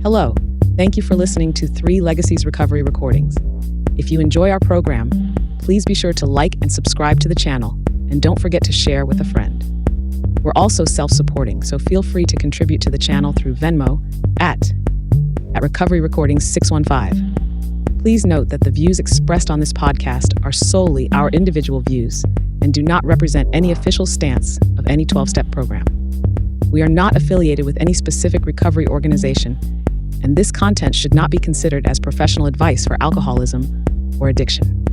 Hello, thank you for listening to 3 Legacies Recovery Recordings. If you enjoy our program, please be sure to like and subscribe to the channel, and don't forget to share with a friend. We're also self-supporting, so feel free to contribute to the channel through Venmo at Recovery Recordings 615. Please note that the views expressed on this podcast are solely our individual views and do not represent any official stance of any 12-step program. We are not affiliated with any specific recovery organization, and this content should not be considered as professional advice for alcoholism or addiction.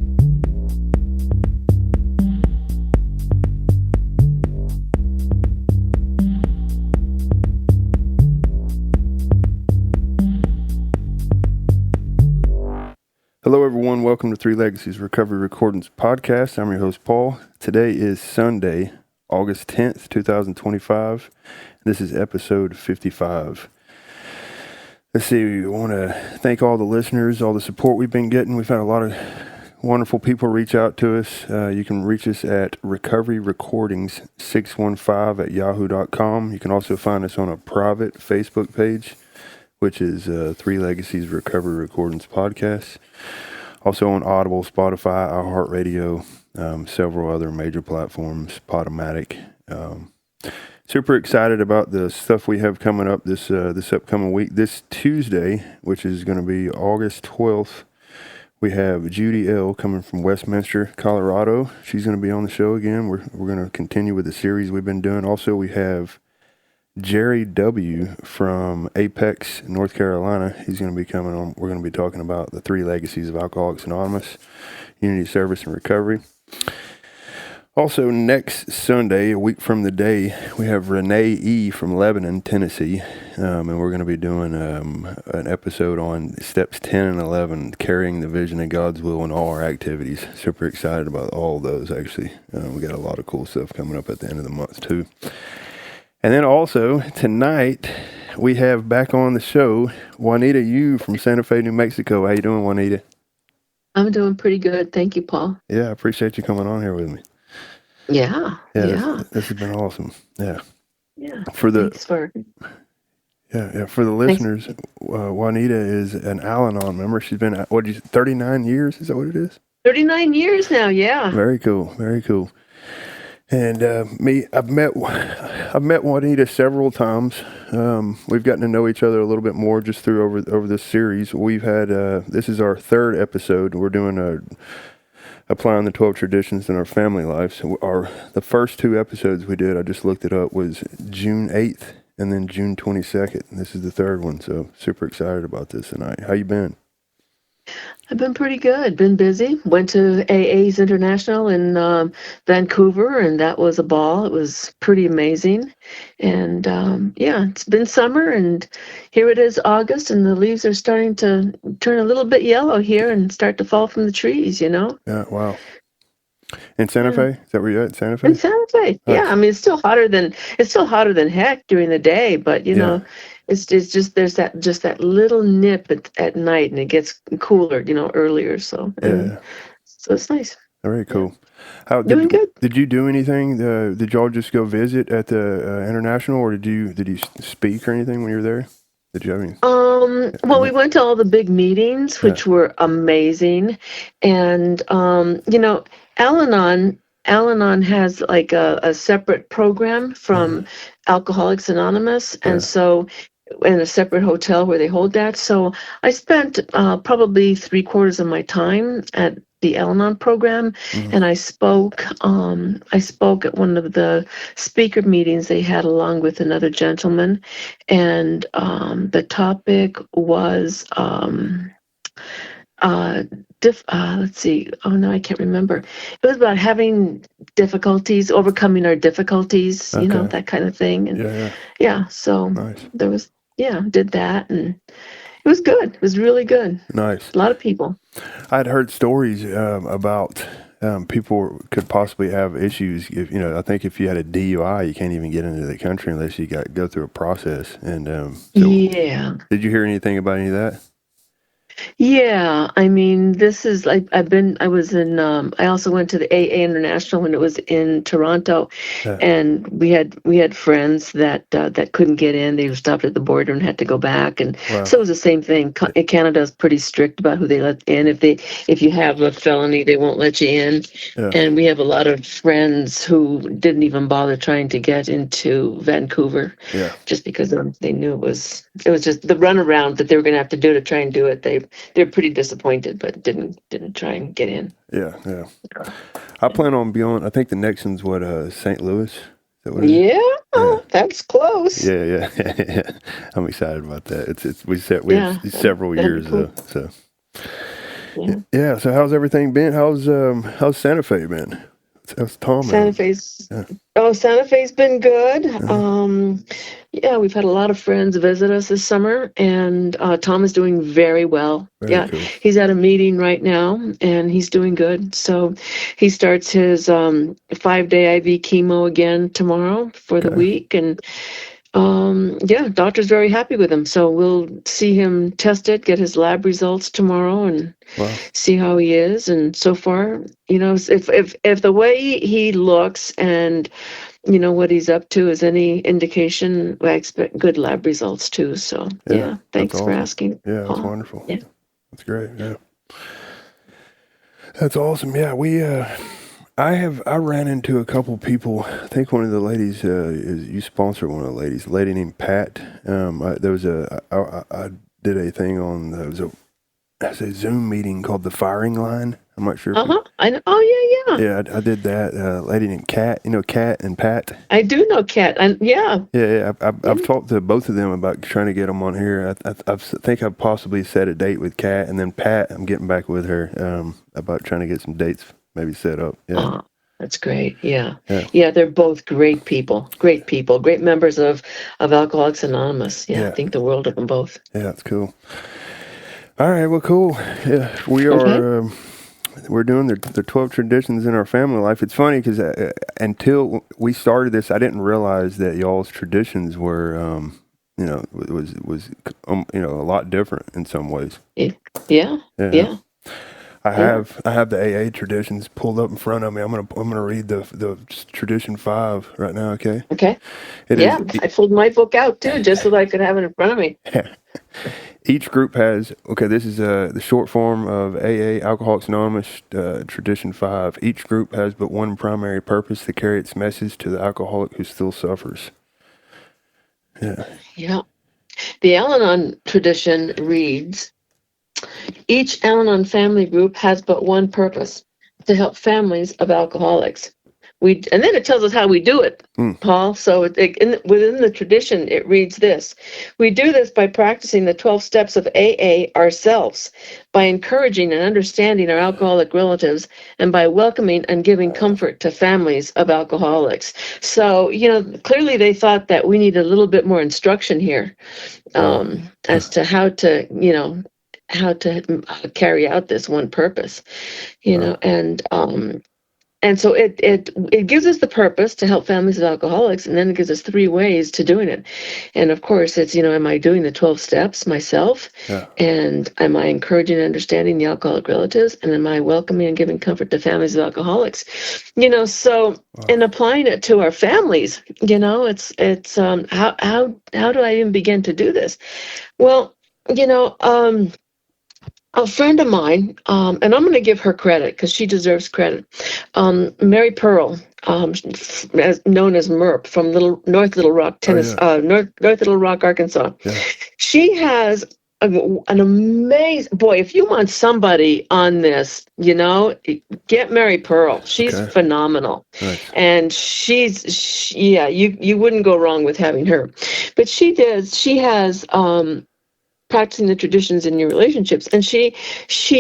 Hello, everyone. Welcome to 3 Legacies Recovery Recordings podcast. I'm your host, Paul. Today is Sunday, August 10th, 2025. This is episode 55. Let's see, we want to thank all the listeners, all the support we've been getting. We've had a lot of wonderful people reach out to us. You can reach us at recoveryrecordings615@yahoo.com. You can also find us on a private Facebook page, which is 3 Legacies Recovery Recordings Podcast. Also on Audible, Spotify, iHeartRadio, several other major platforms, Podomatic. Super excited about the stuff we have coming up this upcoming week. This Tuesday, which is going to be August 12th, we have Judy L. coming from Westminster, Colorado. She's going to be on the show again. We're going to continue with the series we've been doing. Also, we have Jerry W. from Apex, North Carolina. He's going to be coming on. We're going to be talking about the 3 legacies of Alcoholics Anonymous, unity, service, and recovery. Also, next Sunday, a week from the day, we have Renee E. from Lebanon, Tennessee, and we're going to be doing an episode on steps 10 and 11, carrying the vision of God's will in all our activities. Super excited about all of those, actually. We got a lot of cool stuff coming up at the end of the month, too. And then also, tonight, we have back on the show, Juanita Yu from Santa Fe, New Mexico. How you doing, Juanita? I'm doing pretty good. Thank you, Paul. Yeah, I appreciate you coming on here with me. Yeah. This has been awesome. Yeah. For the listeners, Juanita is an al-anon member. She's been 39 years. Is that what it is? 39 years now. Yeah. Very cool. And I've met Juanita several times. We've gotten to know each other a little bit more just through over this series. We've had this is our 3rd episode. We're doing applying the 12 traditions in our family life. So the first 2 episodes we did, I just looked it up, was June 8th and then June 22nd. And this is the 3rd one. So super excited about this tonight. How you been? I've been pretty good. Been busy. Went to AA's International in Vancouver, and that was a ball. It was pretty amazing. And it's been summer, and here it is August, and the leaves are starting to turn a little bit yellow here and start to fall from the trees, Yeah, wow. In Santa Fe? Is that where you're at, Santa Fe? In Santa Fe, yeah. I mean, it's still hotter than heck during the day, but you know, it's just there's that little nip at night, and it gets cooler, earlier. So so it's nice. Very cool. How doing good? Did you do anything? Did y'all just go visit at the International, or did you speak or anything when you were there? Did you have any? Well, we went to all the big meetings, which were amazing, and Al-Anon has like a separate program from Alcoholics Anonymous, and so in a separate hotel where they hold that. So I spent probably 3/4 of my time at the Al-Anon program, and I spoke at one of the speaker meetings they had along with another gentleman, and the topic was let's see. Oh no, I can't remember. It was about having difficulties, overcoming our difficulties, that kind of thing. And so nice. There was, did that, and it was good. It was really good. Nice. A lot of people. I'd heard stories about people could possibly have issues. I think if you had a DUI, you can't even get into the country unless you go through a process. And did you hear anything about any of that? Yeah, I mean, this is like I was in, I also went to the AA International when it was in Toronto, Yeah. and we had friends that couldn't get in. They were stopped at the border and had to go back, and Wow. so it was the same thing. Canada's pretty strict about who they let in. If you have a felony, they won't let you in. Yeah. And we have a lot of friends who didn't even bother trying to get into Vancouver, Yeah. just because they knew it was just the runaround that they were going to have to do to try and do it. They're pretty disappointed, but didn't try and get in. Yeah. Yeah. I plan on beyond. I think the next one's what, St. Louis. Is that what it is? Yeah, that's close. Yeah. Yeah. Yeah. I'm excited about that. We have several years cool. so. Yeah. Yeah. So how's everything been? How's Santa Fe been? How's Tom? Santa Fe's Yeah. Santa Fe's been good. Uh-huh. Yeah, we've had a lot of friends visit us this summer, and Tom is doing very well. Very cool. He's at a meeting right now, and he's doing good. So he starts his 5-day IV chemo again tomorrow for the week, and doctor's very happy with him. So we'll see him tested, get his lab results tomorrow, and see how he is. And so far, if the way he looks and what he's up to is any indication, I expect good lab results too. So thanks awesome. for asking. Yeah, Paul. that's wonderful. Yeah. That's great. Yeah. That's awesome. Yeah, I ran into a couple people. I think one of the ladies you sponsor one of the ladies, a lady named Pat. I did a thing on a Zoom meeting called the Firing Line. I'm not sure. I know. Oh yeah. Yeah, I did that. Lady named Kat. You know Kat and Pat. I do know Kat. Yeah. Yeah. I've talked to both of them about trying to get them on here. I think I've possibly set a date with Kat, and then Pat. I'm getting back with her about trying to get some dates maybe set up. Yeah. Oh, that's great. Yeah. They're both great people. Great members of Alcoholics Anonymous. Yeah, I think the world of them both. Yeah, that's cool. All right. Well, cool. Yeah, we are. We're doing the 12 traditions in our family life. It's funny because until we started this, I didn't realize that y'all's traditions were, was a lot different in some ways. Yeah. I have the AA traditions pulled up in front of me. I'm gonna read the tradition 5 right now. Okay. Okay. I pulled my book out too, just so that I could have it in front of me. Each group has, this is the short form of AA, Alcoholics Anonymous, Tradition 5. Each group has but one primary purpose: to carry its message to the alcoholic who still suffers. Yeah. Yeah. The Al-Anon tradition reads, each Al-Anon family group has but one purpose: to help families of alcoholics. And then it tells us how we do it, Paul. So within the tradition, it reads this: we do this by practicing the 12 steps of AA ourselves, by encouraging and understanding our alcoholic relatives, and by welcoming and giving comfort to families of alcoholics. So, clearly they thought that we need a little bit more instruction here as to how to carry out this one purpose, and so it gives us the purpose to help families of alcoholics, and then it gives us 3 ways to doing it. And of course, it's, am I doing the 12 steps myself? Yeah. And am I encouraging and understanding the alcoholic relatives? And am I welcoming and giving comfort to families of alcoholics? So in applying it to our families, it's how do I even begin to do this? Well, a friend of mine, and I'm going to give her credit because she deserves credit. Mary Pearl, known as MERP, from North Little Rock, North Little Rock, Arkansas. Yeah. She has an amazing boy. If you want somebody on this, get Mary Pearl. She's phenomenal, and you wouldn't go wrong with having her. But she has. Practicing the traditions in your relationships, and she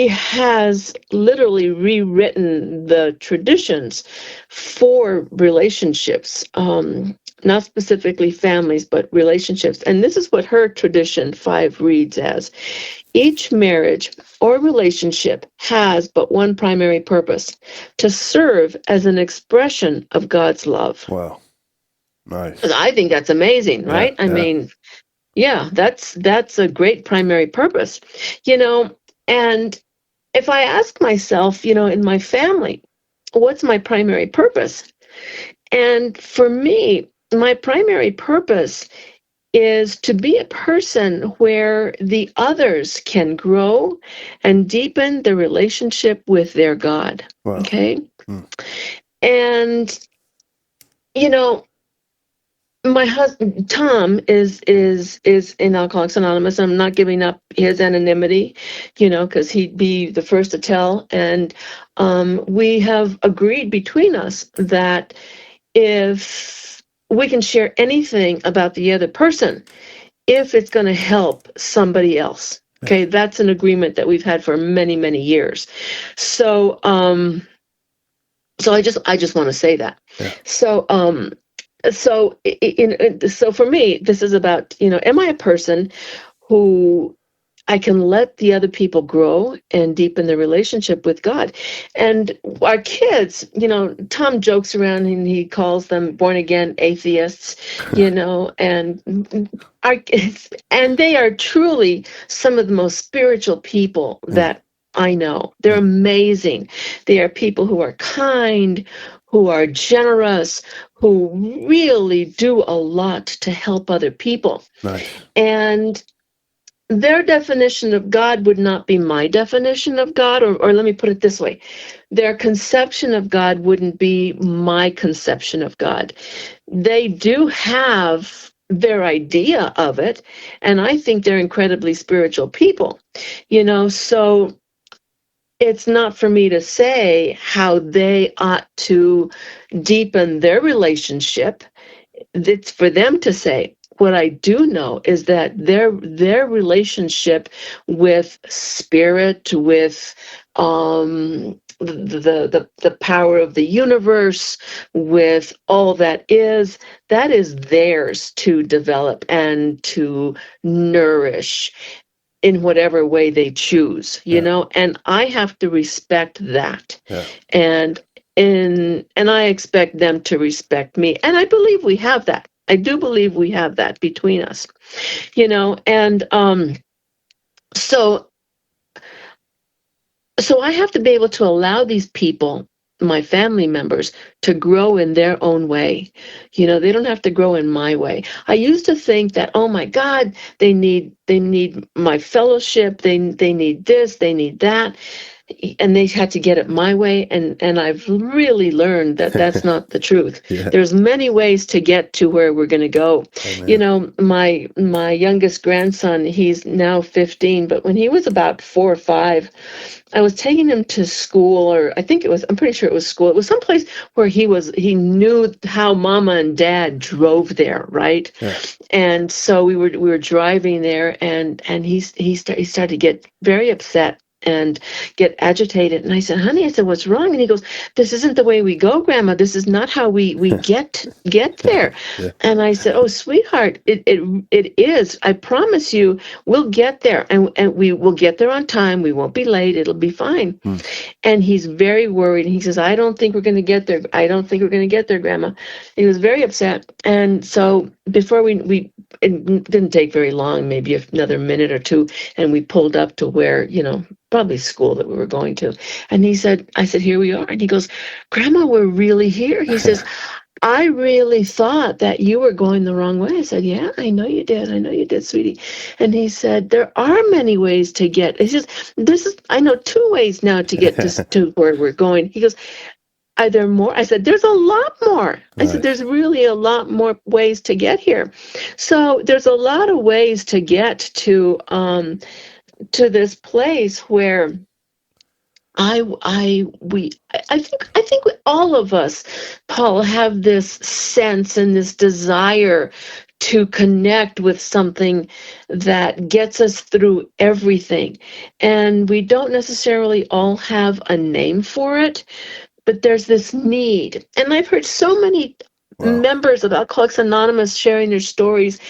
has literally rewritten the traditions for relationships, not specifically families, but relationships. And this is what her tradition 5 reads as: each marriage or relationship has but one primary purpose: to serve as an expression of God's love. Wow, nice. I think that's amazing, right? I mean, yeah, that's a great primary purpose. And if I ask myself, in my family, what's my primary purpose? And for me, my primary purpose is to be a person where the others can grow and deepen the relationship with their God. Wow. Okay. And, my husband Tom is in Alcoholics Anonymous. I'm not giving up his anonymity, because he'd be the first to tell. And we have agreed between us that if we can share anything about the other person, if it's going to help somebody else. Okay, that's an agreement that we've had for many, many years. So, so I just want to say that. Yeah. So for me, this is about, am I a person who I can let the other people grow and deepen their relationship with God? And our kids, Tom jokes around and he calls them born again atheists, and our kids, and they are truly some of the most spiritual people that I know. They're amazing. They are people who are kind, who are generous, who really do a lot to help other people. Nice. And their definition of God would not be my definition of God, or let me put it this way. Their conception of God wouldn't be my conception of God. They do have their idea of it, and I think they're incredibly spiritual people, so it's not for me to say how they ought to deepen their relationship. It's for them to say. What I do know is that their relationship with spirit, with the power of the universe, with all that is theirs to develop and to nourish in whatever way they choose, and I have to respect that. Yeah. And I expect them to respect me. And I believe we have that. I do believe we have that between us, and so I have to be able to allow these people, my family members, to grow in their own way. They don't have to grow in my way. I used to think that, oh my God, they need my fellowship, they need this, they need that, and they had to get it my way, and I've really learned that that's not the truth. Yeah. There's many ways to get to where we're going to go. Amen. My youngest grandson, he's now 15, but when he was about 4 or 5, I was taking him to school, or I'm pretty sure it was school. It was someplace where he knew how mama and dad drove there, right? Yeah. And so we were driving there, and he started to get very upset and get agitated. And I said, honey, what's wrong? And he goes, this isn't the way we go, Grandma. This is not how we get there. Yeah. And I said, oh, sweetheart, it is. I promise you, we'll get there, and we will get there on time. We won't be late. It'll be fine. And he's very worried. And he says, I don't think we're going to get there. I don't think we're going to get there, Grandma. He was very upset. And so before it didn't take very long, maybe another minute or two, and we pulled up to where, probably school that we were going to. And I said, here we are. And he goes, Grandma, we're really here. He says, I really thought that you were going the wrong way. I said, yeah, I know you did, sweetie. And he said, there are many ways to get. It's just, I know 2 ways now to get to where we're going. He goes, are there more? I said, there's a lot more. I said, there's really a lot more ways to get here. So there's a lot of ways to get to this place where I think all of us, Paul, have this sense and this desire to connect with something that gets us through everything. And we don't necessarily all have a name for it, but there's this need. And I've heard so many members of Alcoholics Anonymous sharing their stories.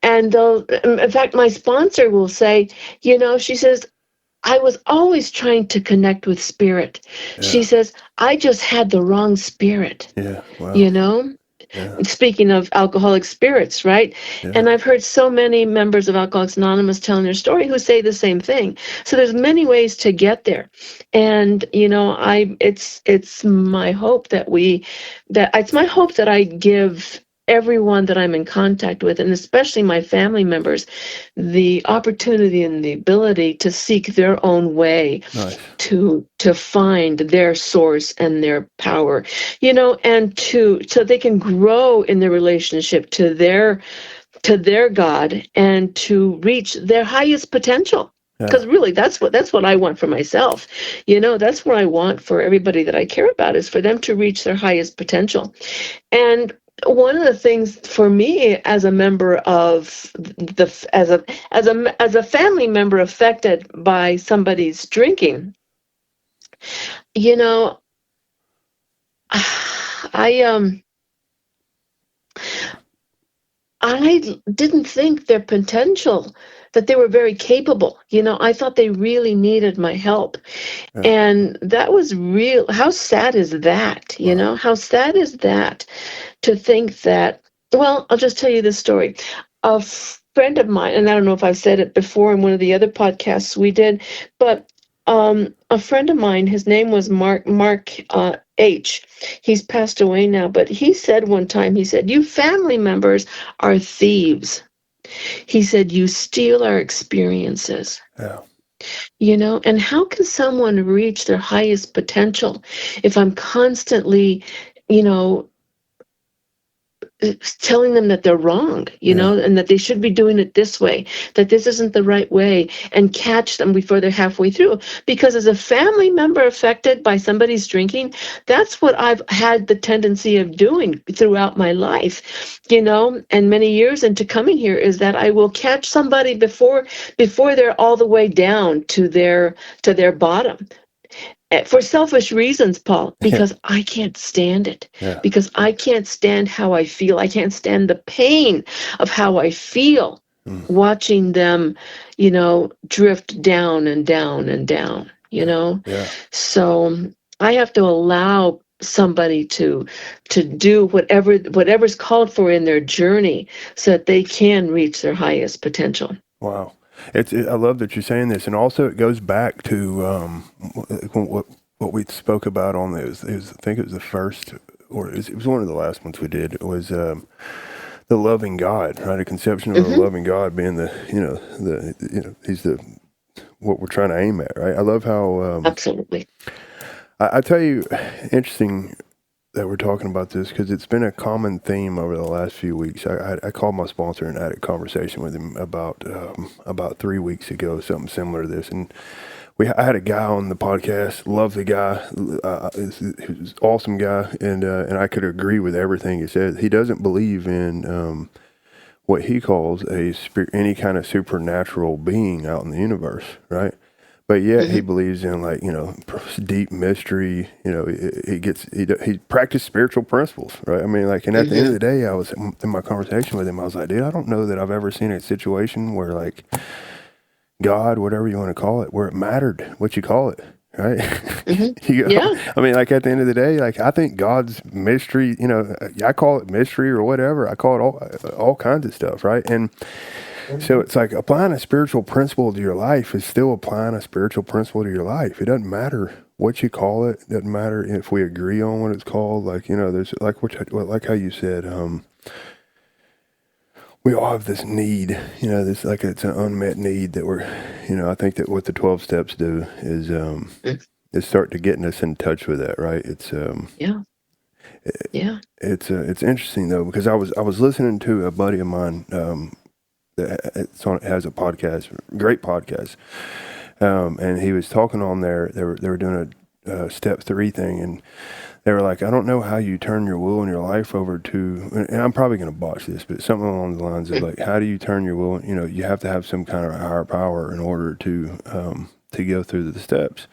And in fact, my sponsor will say, she says, I was always trying to connect with spirit. Yeah. She says, I just had the wrong spirit. Yeah. Wow. Speaking of alcoholic spirits, right? Yeah. And I've heard so many members of Alcoholics Anonymous telling their story who say the same thing. So there's many ways to get there. And, it's my hope that I give everyone that I'm in contact with, and especially my family members, the opportunity and the ability to seek their own way. Nice. To find their source and their power, and so they can grow in their relationship to their God and to reach their highest potential. Because really, that's what I want for myself. That's what I want for everybody that I care about, is for them to reach their highest potential. And one of the things for me, as a member of as a family member affected by somebody's drinking, I didn't think their potential, that they were very capable. I thought they really needed my help. Yeah. And that was real. How sad is that? Wow. How sad is that, to think that, well, I'll just tell you this story. A friend of mine, and I don't know if I've said it before in one of the other podcasts we did, but a friend of mine, his name was Mark H. He's passed away now, but he said one time, you family members are thieves. He said, you steal our experiences. Yeah. And how can someone reach their highest potential if I'm constantly, telling them that they're wrong, and that they should be doing it this way, that this isn't the right way, and catch them before they're halfway through. Because as a family member affected by somebody's drinking, that's what I've had the tendency of doing throughout my life, and many years into coming here, is that I will catch somebody before they're all the way down to their bottom. For selfish reasons, Paul, because I can't stand it. Yeah. Because I can't stand how I feel. I can't stand the pain of how I feel watching them, drift down and down and down, Yeah. So I have to allow somebody to do whatever's called for in their journey, so that they can reach their highest potential. Wow. I love that you're saying this, and also it goes back to what we spoke about on this. I think it was the first, or it was one of the last ones we did. It was the loving God, right? A conception of a loving God being he's what we're trying to aim at, right? I love how Absolutely. I tell you, interesting that we're talking about this, because it's been a common theme over the last few weeks. I called my sponsor and had a conversation with him about 3 weeks ago, something similar to this. And I had a guy on the podcast, love the guy, he's an awesome guy, and I could agree with everything he said. He doesn't believe in what he calls any kind of supernatural being out in the universe, right? But yet he believes in, like, deep mystery. He practiced spiritual principles, right? I mean, like, and at the end of the day, I was in my conversation with him. I was like, dude, I don't know that I've ever seen a situation where, like, God, whatever you want to call it, where it mattered what you call it, right? I mean, like, at the end of the day, like, I think God's mystery. I call it mystery or whatever. I call it all kinds of stuff, right? And so it's like applying a spiritual principle to your life is still applying a spiritual principle to your life. It doesn't matter what you call it. It doesn't matter if we agree on what it's called. Like, there's like how you said, we all have this need, this, like, it's an unmet need that we're, I think that what the 12 steps do is start to getting us in touch with that, right? It's, it's interesting though, because I was listening to a buddy of mine, has a podcast, great podcast, and he was talking on there. They were doing a step 3 thing, and they were like, I don't know how you turn your will and your life over to, and I'm probably going to botch this, but something along the lines of, like, how do you turn your will? You have to have some kind of higher power in order to go through the steps.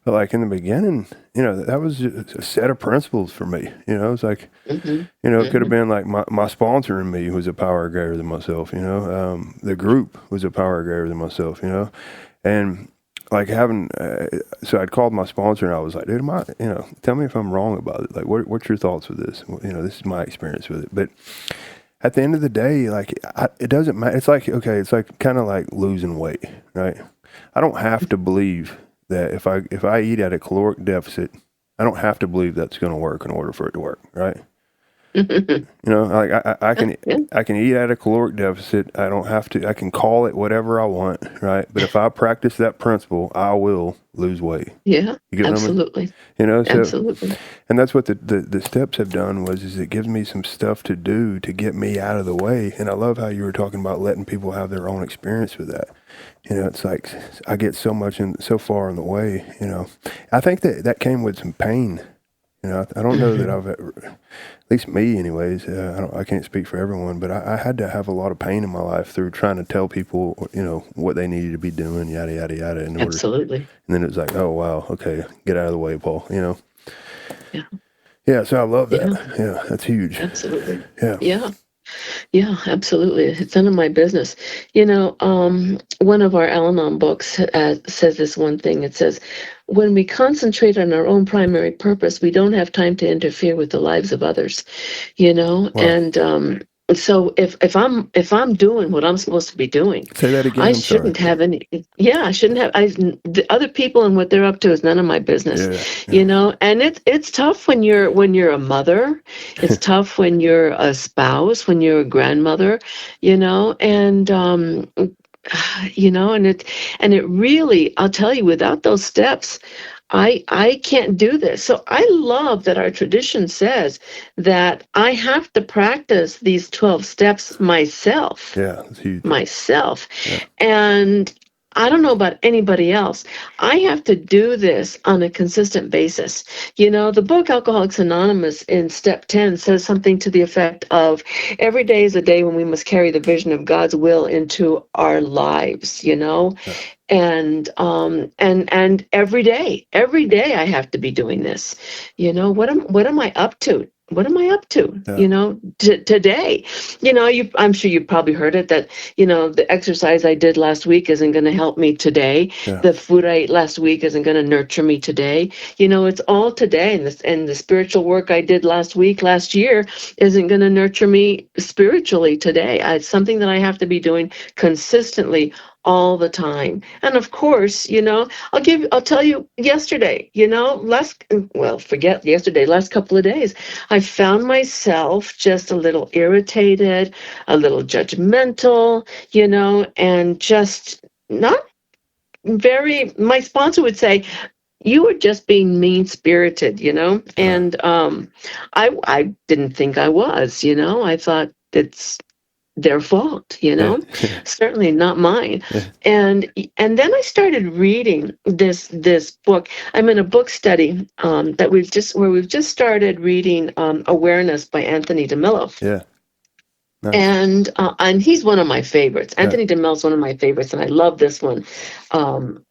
But, like, in the beginning, that was just a set of principles for me. It was like, it could have been like my sponsor and me was a power greater than myself. The group was a power greater than myself. And like having, so I'd called my sponsor and I was like, dude, tell me if I'm wrong about it. Like, what's your thoughts with this? This is my experience with it. But at the end of the day, like, it doesn't matter. It's like, okay, it's like kind of like losing weight, right? I don't have to believe that if I eat at a caloric deficit, I don't have to believe that's going to work in order for it to work, right? Like I can eat at a caloric deficit. I don't have to. I can call it whatever I want, right? But if I practice that principle, I will lose weight. Yeah, you get absolutely. What I mean? So, Absolutely. and that's what the steps have done is it gives me some stuff to do to get me out of the way. And I love how you were talking about letting people have their own experience with that. It's like I get so far in the way. I think that came with some pain. I don't know that I've ever, at least me anyways, I can't speak for everyone, but I had to have a lot of pain in my life through trying to tell people, what they needed to be doing, yada, yada, yada. Absolutely. And then it was like, oh, wow, okay, get out of the way, Paul, Yeah. Yeah, so I love that. Yeah, that's huge. Absolutely. Yeah. Yeah. Yeah, absolutely. It's none of my business. One of our Al-Anon books says this one thing. It says, when we concentrate on our own primary purpose, we don't have time to interfere with the lives of others, Wow. And so if I'm doing what I'm supposed to be doing, say that again. I shouldn't have any. Yeah, I shouldn't have. The other people and what they're up to is none of my business. Yeah. And it's tough when you're a mother. It's tough when you're a spouse, when you're a grandmother. And it really, I'll tell you, without those steps, I can't do this. So I love that our tradition says that I have to practice these 12 steps myself. Yeah, that's huge. Myself. Yeah. And I don't know about anybody else. I have to do this on a consistent basis. The book Alcoholics Anonymous in step 10 says something to the effect of every day is a day when we must carry the vision of God's will into our lives, Yeah. And every day I have to be doing this. What am I up to? What am I up to? Yeah. Today, I'm sure you've probably heard it that, the exercise I did last week isn't going to help me today. Yeah. The food I ate last week isn't going to nurture me today. It's all today. And the spiritual work I did last year isn't going to nurture me spiritually today. It's something that I have to be doing consistently all the time. And of course, I'll tell you yesterday, forget yesterday, last couple of days, I found myself just a little irritated, a little judgmental, and just not very, my sponsor would say, you were just being mean-spirited, and I didn't think I was, I thought it's their fault, certainly not mine. And then I started reading this book. I'm in a book study that we've just started reading, Awareness by Anthony DeMello. Yeah. Nice. And he's one of my favorites. Anthony DeMello's one of my favorites, and I love this one. And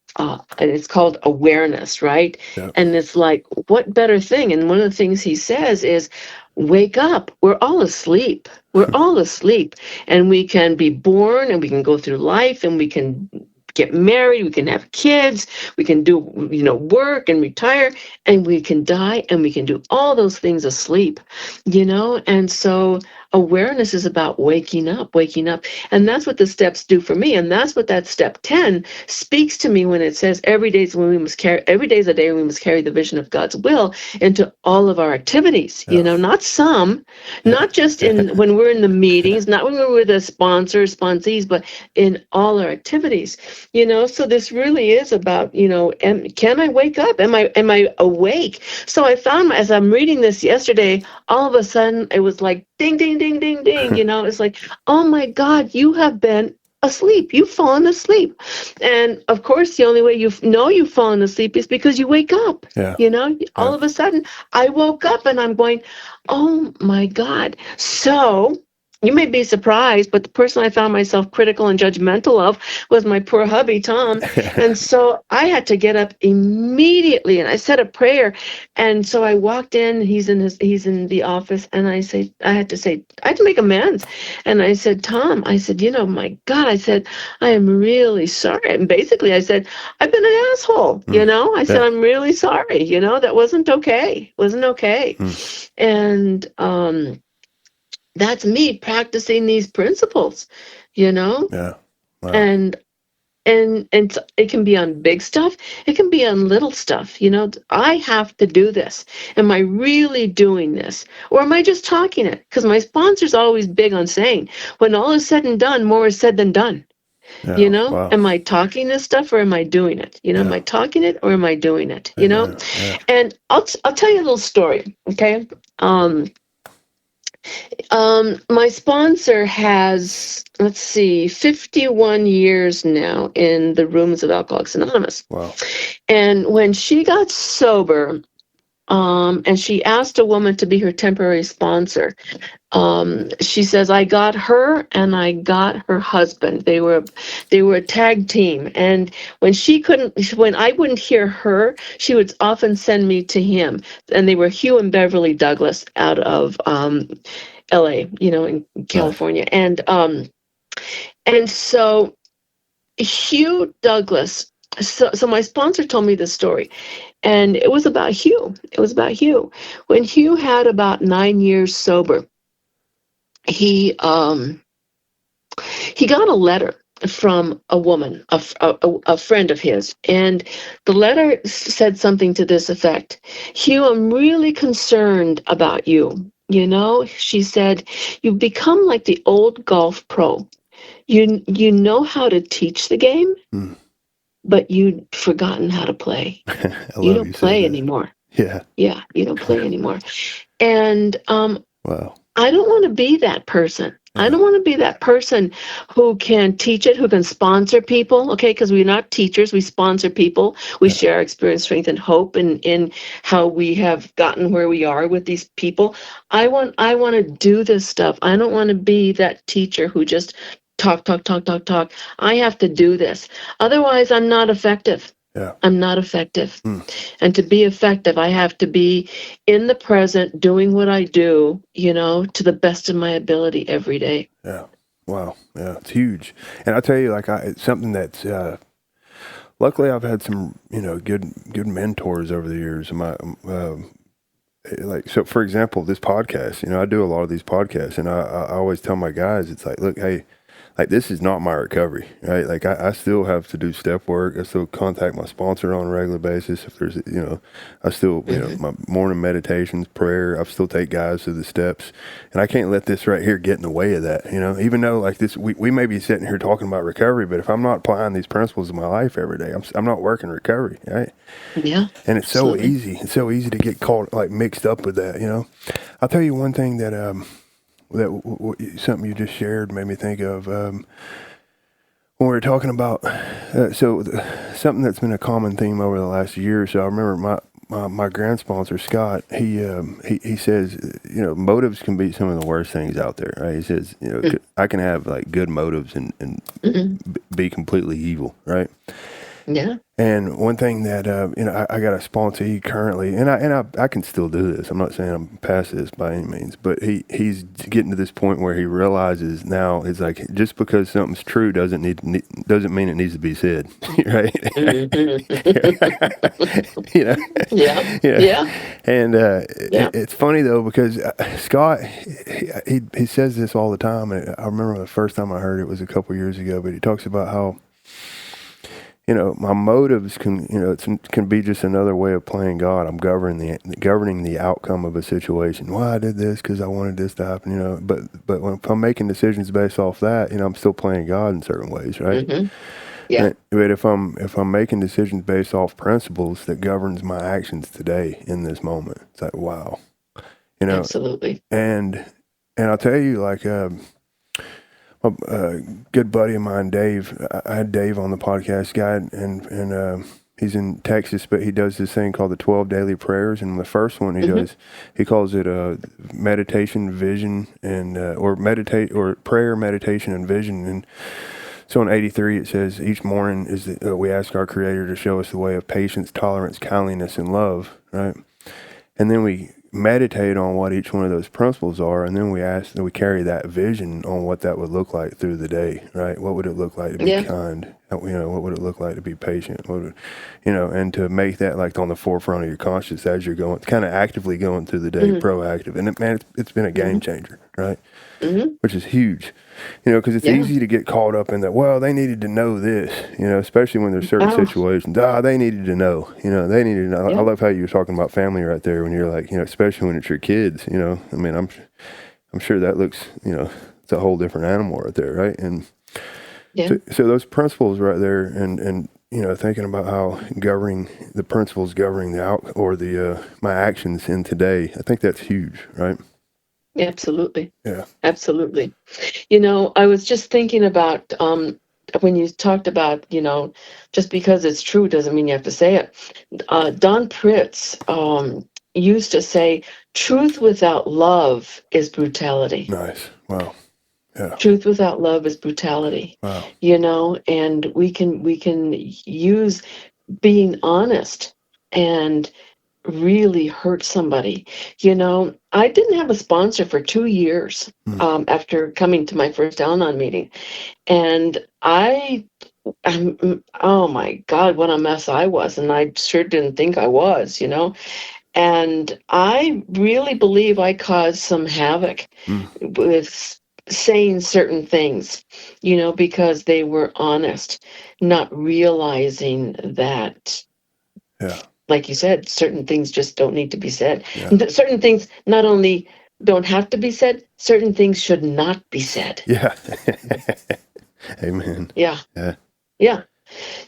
it's called Awareness, right? Yeah. And it's like, what better thing? And one of the things he says is, wake up. We're all asleep. We're all asleep. And we can be born and we can go through life and we can get married, we can have kids, we can do, work and retire, and we can die, and we can do all those things asleep, And so awareness is about waking up. And that's what the steps do for me. And that's what that step 10 speaks to me when it says every day is a day when we must carry the vision of God's will into all of our activities, not some, not just when we're in the meetings, not when we're with the sponsees, but in all our activities, so this really is about, can I wake up? Am I awake? So I found as I'm reading this yesterday, all of a sudden it was like, ding, ding, ding, ding, ding, it's like, oh my God, you have been asleep. You've fallen asleep. And of course, the only way you've fallen asleep is because you wake up. All of a sudden I woke up and I'm going, oh my God. So you may be surprised, but the person I found myself critical and judgmental of was my poor hubby, Tom. And so I had to get up immediately and I said a prayer. And so I walked in, he's in the office, and I had to make amends. And I said, Tom, I said, my God, I said, I am really sorry. And basically I said, I've been an asshole, I said, I'm really sorry, that wasn't okay. And, that's me practicing these principles, Yeah. Wow. and it can be on big stuff. It can be on little stuff. I have to do this. Am I really doing this? Or am I just talking it? Because my sponsor's always big on saying, when all is said and done, more is said than done. Yeah. Wow. Am I talking this stuff or am I doing it? Am I talking it or am I doing it? Yeah. And I'll tell you a little story. Okay. My sponsor has, 51 years now in the rooms of Alcoholics Anonymous. Wow. And when she got sober, and she asked a woman to be her temporary sponsor, she says, I got her and I got her husband. They were a tag team. And when I wouldn't hear her, she would often send me to him. And they were Hugh and Beverly Douglas out of LA, in California. Right. And so Hugh Douglas, so my sponsor told me this story, and it was about Hugh. When Hugh had about 9 years sober, he got a letter from a woman, a friend of his, and the letter said something to this effect: Hugh, I'm really concerned about you. She said, you've become like the old golf pro. You know how to teach the game, but you've forgotten how to play. You don't play anymore. Yeah. Yeah, you don't play anymore. And wow. I don't want to be that person. Yeah. I don't want to be that person who can teach it, who can sponsor people, okay? Because we're not teachers, we sponsor people. We share our experience, strength, and hope in how we have gotten where we are with these people. I want to do this stuff. I don't want to be that teacher who just talk. I have to do this. Otherwise, I'm not effective. Yeah. I'm not effective. And to be effective, I have to be in the present, doing what I do, to the best of my ability every day. Yeah. Wow. Yeah. It's huge. And I tell you, it's something that's, luckily I've had some, good mentors over the years. So for example, this podcast, I do a lot of these podcasts, and I always tell my guys, it's like, look, hey, this is not my recovery, right? I still have to do step work. I still contact my sponsor on a regular basis. If there's, I still, my morning meditations, prayer, I still take guys through the steps, and I can't let this right here get in the way of that, even though we may be sitting here talking about recovery, but if I'm not applying these principles in my life every day, I'm not working recovery, right? Yeah. And it's so easy. It's so easy to get caught, mixed up with that, I'll tell you one thing that, something you just shared made me think of when we were talking about something that's been a common theme over the last year or so. I remember my grand sponsor Scott. He says motives can be some of the worst things out there. Right? He says I can have good motives and be completely evil. Right? Yeah. And one thing that I got a sponsee currently, and I can still do this. I'm not saying I'm past this by any means, but he's getting to this point where he realizes now it's like, just because something's true doesn't mean it needs to be said, right? Yeah. And it's funny though, because Scott he says this all the time, and I remember the first time I heard it was a couple years ago, but he talks about how, my motives can be just another way of playing God. I'm governing the outcome of a situation. Well, I did this because I wanted this to happen, but if I'm making decisions based off that, I'm still playing God in certain ways, right? Mm-hmm. Yeah. But if I'm making decisions based off principles that governs my actions today in this moment, it's like, wow, Absolutely. And I'll tell you, a good buddy of mine, Dave. I had Dave on the podcast, guy, and He's in Texas, but he does this thing called the 12 Daily Prayers. And the first one he calls it meditation, vision, and or prayer, meditation, and vision. And so in 83, it says, each morning we ask our Creator to show us the way of patience, tolerance, kindliness, and love, right? And then we meditate on what each one of those principles are, and then we carry that vision on what that would look like through the day, right? What would it look like to be kind? What would it look like to be patient? And to make that like on the forefront of your conscience as you're going, kind of actively going through the day, proactive. And it's been a game changer, right? Which is huge, because it's easy to get caught up in that. Well, they needed to know this, especially when there's certain situations. They needed to know, they needed to know. I love how you were talking about family right there when you're like, especially when it's your kids, I'm sure that looks, it's a whole different animal right there. Right. And so those principles right there and, thinking about how the principles governing my actions in today, I think that's huge. Right. Absolutely. Yeah. Absolutely. I was just thinking about when you talked about, just because it's true doesn't mean you have to say it. Don Pritz used to say, truth without love is brutality. Nice. Wow. Yeah. Truth without love is brutality. Wow. And we can use being honest and really hurt somebody. I didn't have a sponsor for 2 years after coming to my first al-anon meeting. And oh my God, what a mess I was. And I sure didn't think I was, And I really believe I caused some havoc with saying certain things, because they were honest, not realizing that. Yeah. Like you said, certain things just don't need to be said. Yeah. Certain things not only don't have to be said, certain things should not be said. Yeah. Amen. Yeah. Yeah. Yeah.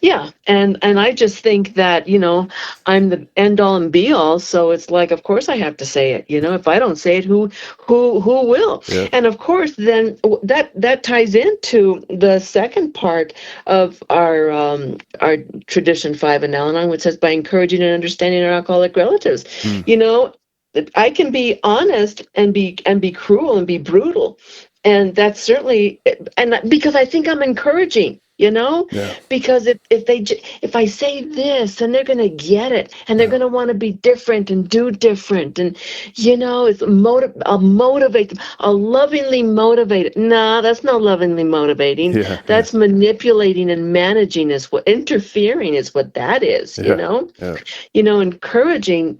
Yeah. And I just think that, I'm the end all and be all. So it's like, of course I have to say it. If I don't say it, who will? Yeah. And of course, then that ties into the second part of our tradition 5 in Al-Anon, which says by encouraging and understanding our alcoholic relatives. I can be honest and be cruel and be brutal. And that's certainly, and because I think I'm encouraging, because if I say this, then they're going to get it, and they're going to want to be different and do different, and I'll motivate them. I'll lovingly motivate it. Nah, that's not lovingly motivating. Yeah, that's manipulating and managing interfering is what that is. Yeah. Encouraging.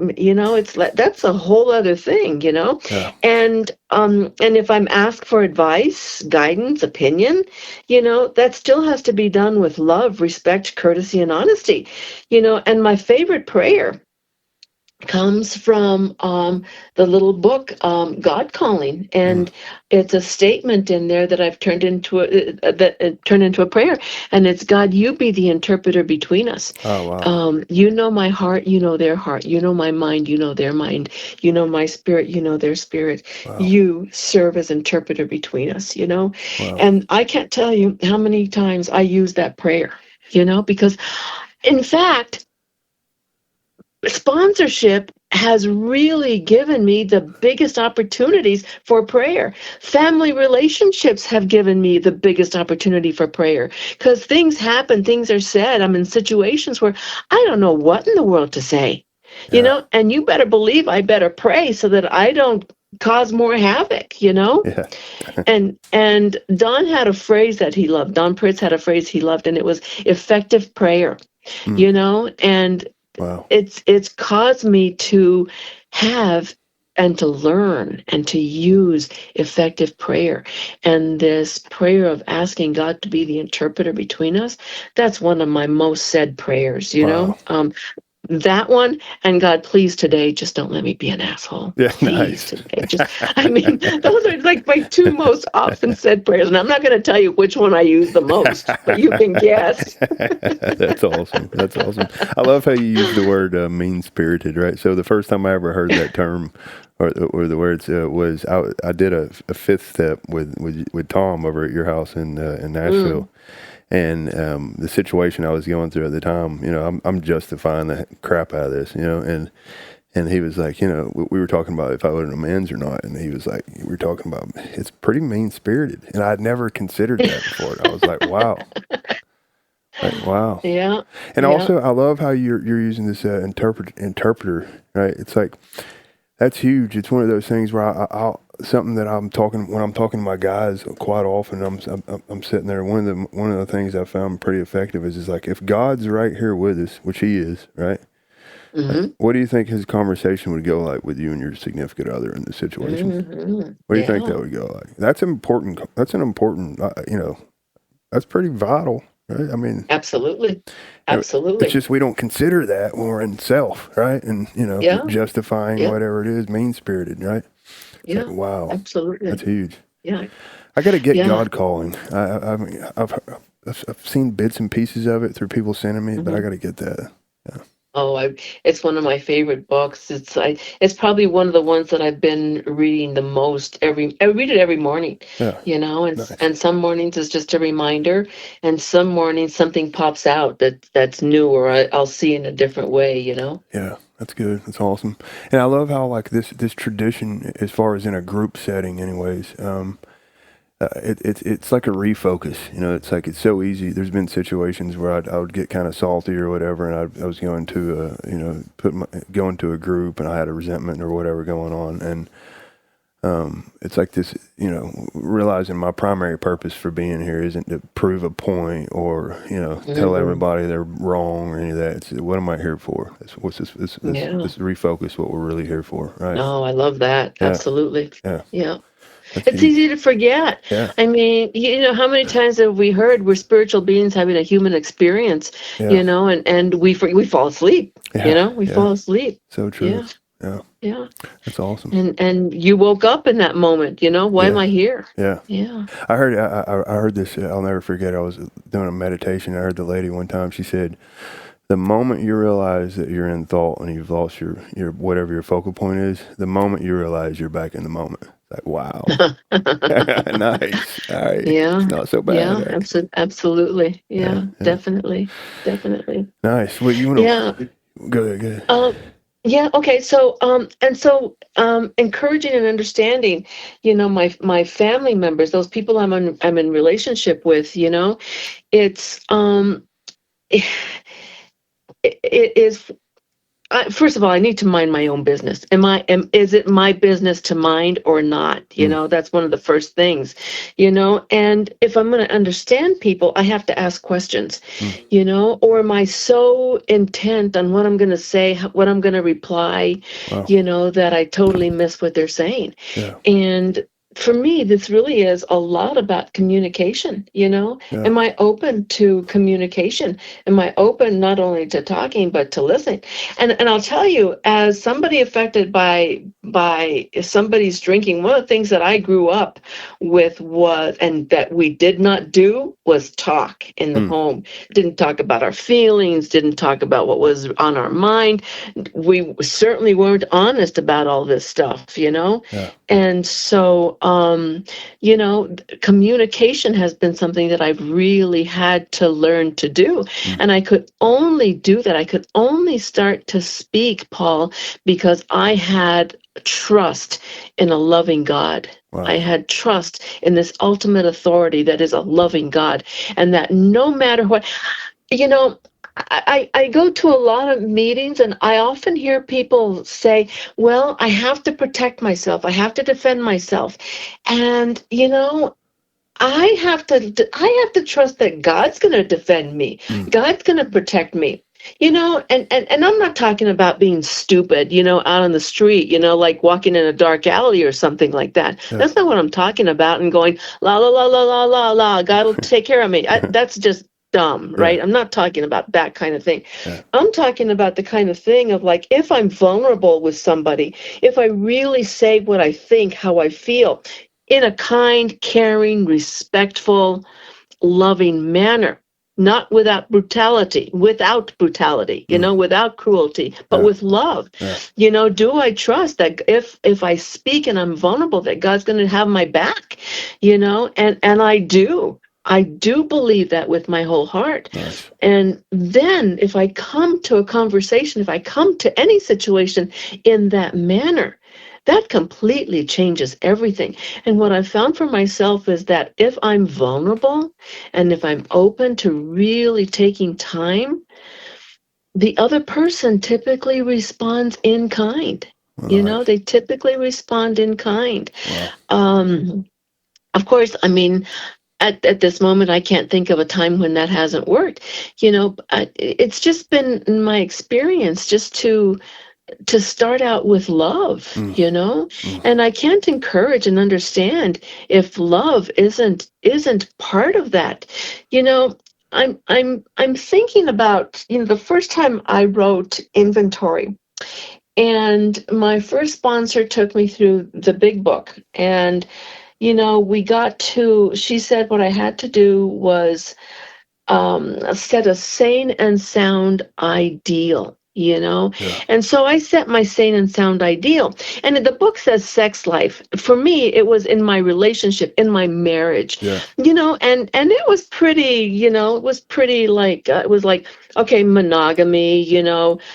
That's a whole other thing. Yeah. And if I'm asked for advice, guidance, opinion, that still has to be done with love, respect, courtesy, and honesty. And my favorite prayer comes from the little book, God Calling, and it's a statement in there that I've turned into a prayer, and it's, God, you be the interpreter between us. Oh, wow. You know my heart, you know their heart, you know my mind, you know their mind, you know my spirit, you know their spirit. Wow. You serve as interpreter between us, Wow. And I can't tell you how many times I use that prayer, because in fact, sponsorship has really given me the biggest opportunities for prayer. Family relationships have given me the biggest opportunity for prayer, because things happen, things are said. I'm in situations where I don't know what in the world to say, and you better believe I better pray so that I don't cause more havoc, Yeah. and Don had a phrase that he loved. Don Pritz had a phrase he loved, and it was effective prayer, and Wow. It's caused me to have and to learn and to use effective prayer. And this prayer of asking God to be the interpreter between us, that's one of my most said prayers, Wow. that one, and God, please today, just don't let me be an asshole. Yeah, Please nice. today. Those are like my two most often said prayers. And I'm not going to tell you which one I use the most, but you can guess. That's awesome. That's awesome. I love how you use the word mean-spirited, right? So the first time I ever heard that term or the words was I did a fifth step with Tom over at your house in Nashville. And the situation I was going through at the time, I'm justifying the crap out of this, and he was like, we were talking about if I owed an amends or not, and he was like, we were talking about it's pretty mean spirited, and I'd never considered that before. And I was like, wow. Like, wow. Yeah. And also, I love how you're using this interpreter, right? It's like, that's huge. It's one of those things where I'll something that I'm talking when I'm talking to my guys quite often. I'm sitting there. One of the things I found pretty effective is like, if God's right here with us, which He is, right? Like, what do you think His conversation would go like with you and your significant other in this situation? What do you think that would go like? That's important. That's an important. That's pretty vital. Right? I mean, absolutely. It's just we don't consider that when we're in self, right? And justifying whatever it is, mean spirited, right? It's like, wow, absolutely, that's huge. Yeah, I got to get God calling. I mean, I've seen bits and pieces of it through people sending me, but I got to get that. Yeah. Oh, it's one of my favorite books. It's probably one of the ones that I've been reading the most. I read it every morning, and nice. And some mornings it's just a reminder, and some mornings something pops out that's new, or I'll see in a different way, Yeah, that's good. That's awesome. And I love how like this tradition, as far as in a group setting, anyways. It's like a refocus, it's like, it's so easy. There's been situations where I would get kind of salty or whatever, and I was going to, going to a group and I had a resentment or whatever going on. And it's like this, realizing my primary purpose for being here isn't to prove a point or, tell everybody they're wrong or any of that. It's, what am I here for? What's this refocus what we're really here for, right? Oh, I love that. Yeah. Absolutely. Yeah. It's easy to forget. Yeah. I mean, how many times have we heard we're spiritual beings having a human experience, and we fall asleep, we fall asleep. So true. Yeah. That's awesome. And you woke up in that moment, why am I here? Yeah. Yeah. I heard this, I'll never forget. I was doing a meditation. I heard the lady one time, she said, the moment you realize that you're in thought and you've lost your whatever your focal point is, the moment you realize you're back in the moment. Like, wow. Nice. All right. Yeah. It's not so bad. Yeah, absolutely. Yeah, definitely. Nice. Well, you want to... Yeah. Go ahead. Yeah. Okay. So, encouraging and understanding, my family members, those people I'm in relationship with, it's, it is, first of all, I need to mind my own business. Is it my business to mind or not? That's one of the first things, and if I'm going to understand people, I have to ask questions, or am I so intent on what I'm going to say, what I'm going to reply, that I totally miss what they're saying. Yeah. And for me, this really is a lot about communication, Am I open to communication? Am I open not only to talking, but to listening? And I'll tell you, as somebody affected by somebody's drinking, one of the things that I grew up with and that we did not do was talk in the home. Didn't talk about our feelings, didn't talk about what was on our mind. We certainly weren't honest about all this stuff, And so, communication has been something that I've really had to learn to do. And I could only do that. I could only start to speak, Paul, because I had trust in a loving God. Wow. I had trust in this ultimate authority that is a loving God. And that no matter what, I go to a lot of meetings and I often hear people say, well, I have to protect myself. I have to defend myself. And, I have to trust that God's going to defend me. God's going to protect me. And I'm not talking about being stupid, out on the street, like walking in a dark alley or something like that. Yeah. That's not what I'm talking about. And going, la, la, la, la, la, la, la, God will take care of me. That's just dumb, right? Yeah. I'm not talking about that kind of thing. Yeah. I'm talking about the kind of thing of like, if I'm vulnerable with somebody, if I really say what I think, how I feel, in a kind, caring, respectful, loving manner, not without brutality, without cruelty, but with love. Yeah. Do I trust that if I speak and I'm vulnerable, that God's going to have my back, and I do. I do believe that with my whole heart. Nice. And then if I come to a conversation, if I come to any situation in that manner, that completely changes everything. And what I found for myself is that if I'm vulnerable and if I'm open to really taking time, the other person typically responds in kind. Nice. They typically respond in kind. Wow. Of course, I mean, at this moment, I can't think of a time when that hasn't worked. It's just been my experience just to start out with love, and I can't encourage and understand if love isn't part of that. I'm thinking about the first time I wrote inventory. And my first sponsor took me through the big book. And, she said what I had to do was set a sane and sound ideal. Yeah. And so I set my sane and sound ideal. And the book says sex life. For me, it was in my relationship, in my marriage. Yeah. And it was pretty, it was like, okay, monogamy,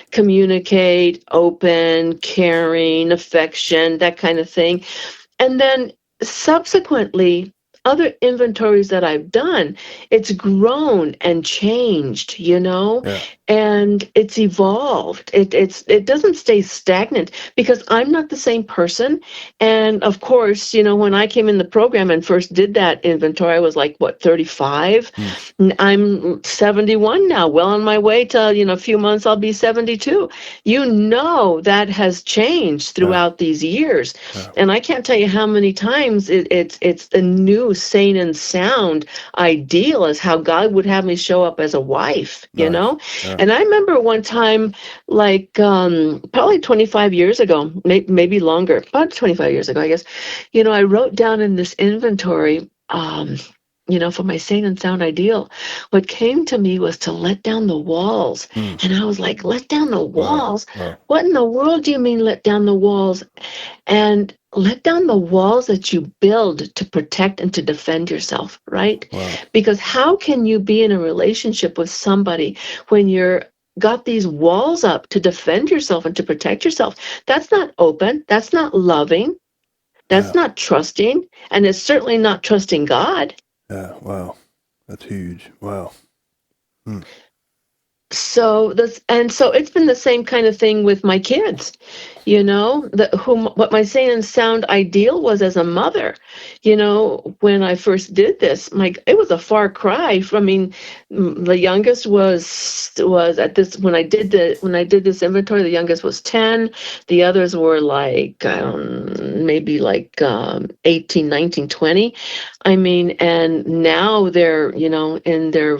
communicate, open, caring, affection, that kind of thing. And then subsequently, other inventories that I've done, it's grown and changed, Yeah. and it's evolved. It doesn't stay stagnant because I'm not the same person. And of course, when I came in the program and first did that inventory, I was like, 35? I'm 71 now, well on my way to, a few months I'll be 72. That has changed throughout these years. Yeah. And I can't tell you how many times it's a new sane and sound ideal as how God would have me show up as a wife, Yeah. And I remember one time, like probably 25 years ago, maybe longer, about 25 years ago, I guess, I wrote down in this inventory, for my sane and sound ideal, what came to me was to let down the walls. And I was like, let down the walls? Wow. What in the world do you mean let down the walls? And let down the walls that you build to protect and to defend yourself, right? Wow. Because how can you be in a relationship with somebody when you're got these walls up to defend yourself and to protect yourself? That's not open. That's not loving. That's not trusting. And it's certainly not trusting God. Yeah. Wow. That's huge. Wow. So it's been the same kind of thing with my kids, what my sane and sound ideal was as a mother, when I first did this, it was a far cry from, the youngest was at this, when I did this inventory, the youngest was 10, the others were like, maybe like 18, 19, 20. And now they're, in their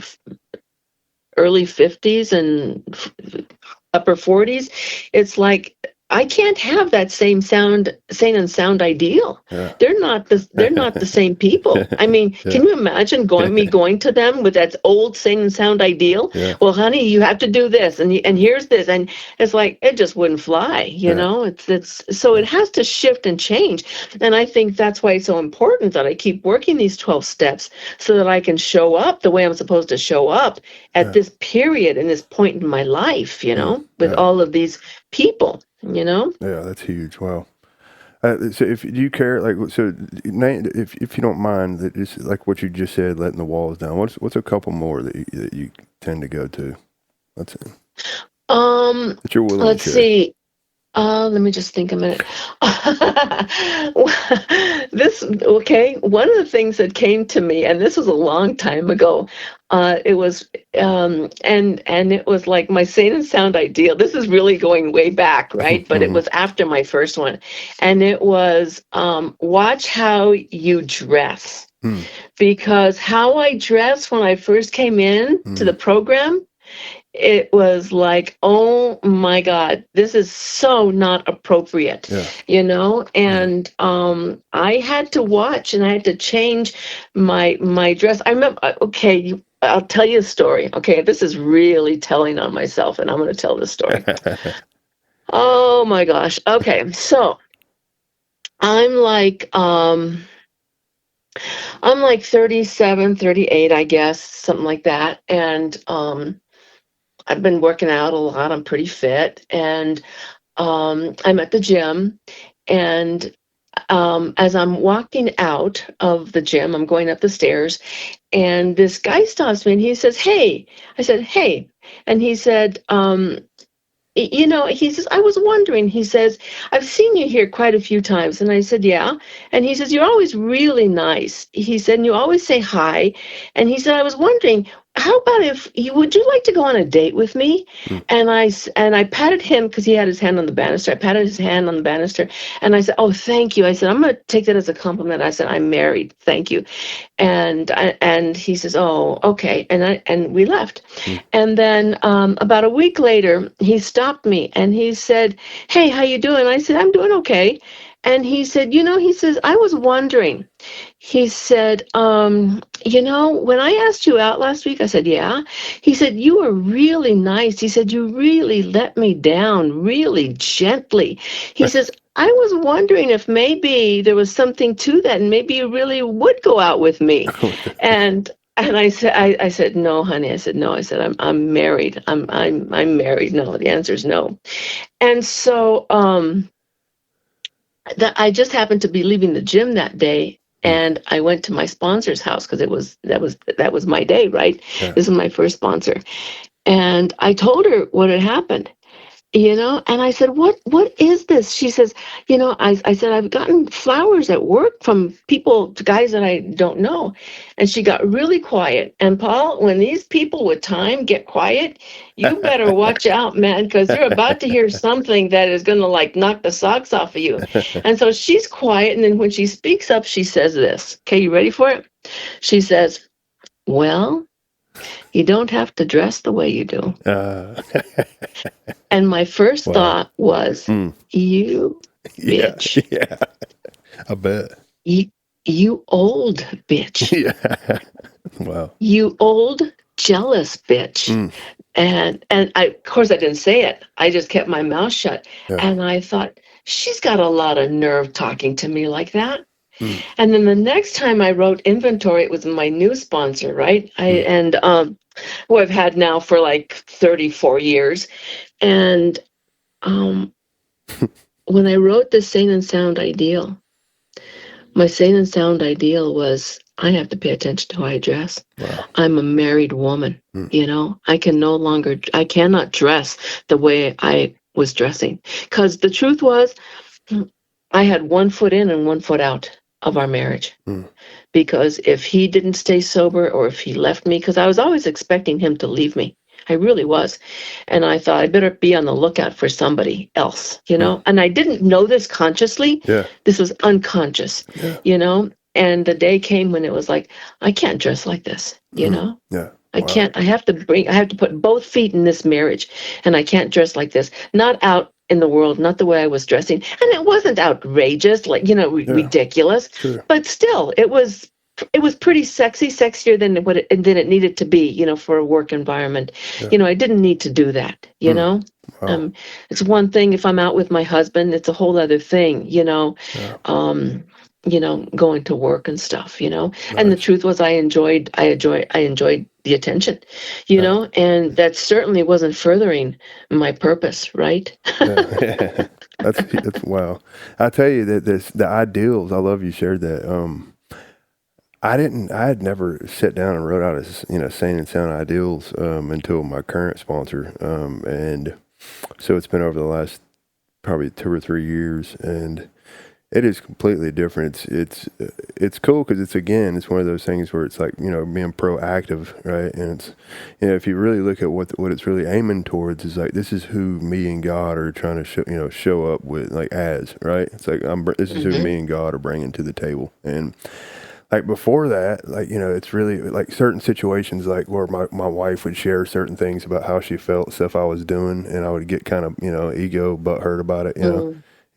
early 50s and upper 40s. It's like I can't have that same sane and sound ideal. Yeah. They're not the same people. Can you imagine going to them with that old sane and sound ideal? Yeah. Well, honey, you have to do this, and here's this, and it's like it just wouldn't fly. It's so it has to shift and change, and I think that's why it's so important that I keep working these 12 steps so that I can show up the way I'm supposed to show up at this period and this point in my life. With all of these people. Yeah, that's huge. Wow. So if you care, if you don't mind, that it's like what you just said, letting the walls down. What's a couple more that you tend to go to? That's it. That you're willing let's to share. See. Let me just think a minute. One of the things that came to me, and this was a long time ago, it was, and it was like my sane and sound ideal. This is really going way back, right? But it was after my first one. And it was, watch how you dress. Because how I dressed when I first came in to the program, it was like, oh my God, this is so not appropriate, and I had to watch and I had to change my dress. I remember, I'll tell you a story. Okay, this is really telling on myself, and I'm going to tell this story. Oh my gosh. Okay, so I'm like, I'm like 37, 38, I guess, something like that. And I've been working out a lot. I'm pretty fit. And I'm at the gym. And as I'm walking out of the gym, I'm going up the stairs, and this guy stops me and he says, "Hey." I said, "Hey." And he said, he says, "I was wondering," he says, "I've seen you here quite a few times." And I said, "Yeah." And he says, "You're always really nice." He said, "And you always say hi." And he said, "I was wondering, how about if you would you like to go on a date with me?" Mm. And I patted him because he had his hand on the banister. I patted his hand on the banister, and I said, "Oh, thank you." I said, "I'm going to take that as a compliment." I said, "I'm married. Thank you." And he says, "Oh, okay." And we left. Mm. And then about a week later, he stopped me and he said, "Hey, how you doing?" I said, "I'm doing okay." And he said, he says, "I was wondering." He said, "When I asked you out last week," I said, "Yeah." He said, "You were really nice." He said, "You really let me down really gently." He says, "I was wondering if maybe there was something to that and maybe you really would go out with me." And I said, "No, honey." I said, "No." I said, I'm married. I'm married." No, the answer is no. And so that I just happened to be leaving the gym that day, Mm. and I went to my sponsor's house because that was my day, right? Yeah. This is my first sponsor, and I told her what had happened. And I said, what is this? She says, I said, "I've gotten flowers at work from guys that I don't know." And she got really quiet. And Paul, when these people with time get quiet, you better watch out, man, because you're about to hear something that is going to like knock the socks off of you. And so she's quiet. And then when she speaks up, she says this. Okay, you ready for it? She says, "Well, you don't have to dress the way you do." Uh, And my first wow. thought was, Mm. "You Yeah. bitch. Yeah. I bet. You old bitch. Yeah. Wow. You old jealous bitch." Mm. And of course I didn't say it. I just kept my mouth shut. Yeah. And I thought, she's got a lot of nerve talking to me like that. Mm. And then the next time I wrote inventory, it was my new sponsor, right? Who I've had now for like 34 years. And when I wrote the sane and sound ideal, my sane and sound ideal was, I have to pay attention to how I dress. Wow. I'm a married woman. Mm. I cannot dress the way I was dressing. Because the truth was, I had 1 foot in and 1 foot out of our marriage. Mm. Because if he didn't stay sober or if he left me, because I was always expecting him to leave me. I really was. And I thought I better be on the lookout for somebody else, Mm. And I didn't know this consciously. Yeah. This was unconscious, Yeah. And the day came when it was like, I can't dress like this, Mm. Yeah. I Wow. can't, I have to put both feet in this marriage, and I can't dress like this. Not out in the world, not the way I was dressing. And it wasn't outrageous, like, Yeah. ridiculous, Sure. but still it was pretty sexy, sexier than than it needed to be, for a work environment. Yeah. I didn't need to do that, Mm. Wow. It's one thing if I'm out with my husband, it's a whole other thing, Yeah. going to work and stuff, And the Nice. truth was I enjoyed the attention, Yeah. and that certainly wasn't furthering my purpose, right? Yeah. That's wow. I tell you that the ideals. I love you shared that. I had never sat down and wrote out sane and sound ideals until my current sponsor, and so it's been over the last probably 2 or 3 years, and it is completely different. It's cool because it's one of those things where it's like being proactive, right? And it's if you really look at what it's really aiming towards is like this is who me and God are trying to show up with, like, as, right? It's like this is who me and God are bringing to the table. And like before that, like, it's really like certain situations, like where my wife would share certain things about how she felt, stuff I was doing, and I would get kind of ego butthurt about it,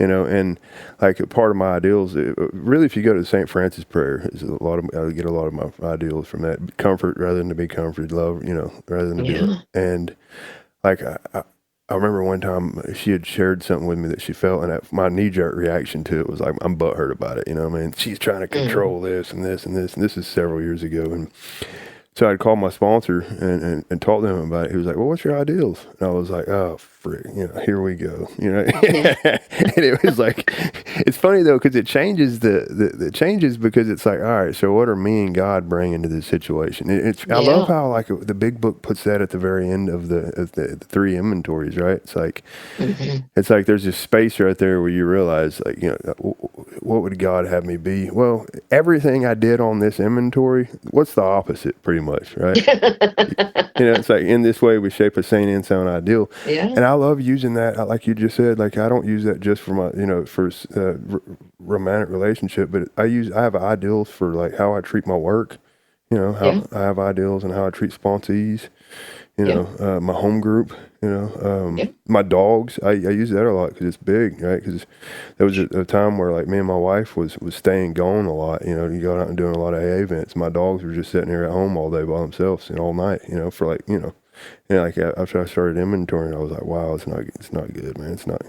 and like a part of my ideals, really, if you go to the St. Francis prayer, is I get a lot of my ideals from that. Comfort rather than to be comforted, love, rather than to be, and like I remember one time she had shared something with me that she felt, and my knee-jerk reaction to it was like, I'm butthurt about it. You know what I mean? She's trying to control this and this and this, and this is several years ago. And so I'd called my sponsor and talked to him about it. He was like, well, what's your ideals? And I was like, oh, frick, here we go. And it was like, it's funny though, because it changes the changes because it's like, all right, so what are me and God bringing to this situation? I love how like the big book puts that at the very end of the three inventories, right? It's like, it's like there's this space right there where you realize like, what would God have me be? Well, everything I did on this inventory, what's the opposite pretty much, right? It's like in this way we shape a sane and sound ideal. Yeah. And I love using that, like you just said, like I don't use that just for my, for romantic relationship, but I have ideals for like how I treat my work, how I have ideals and how I treat sponsees, my home group, my dogs. I use that a lot because it's big, right? Because there was a time where like me and my wife was staying gone a lot. You go out and doing a lot of AA events. My dogs were just sitting here at home all day by themselves and all night. For like like after I started inventorying, I was like, wow, it's not good, man. It's not,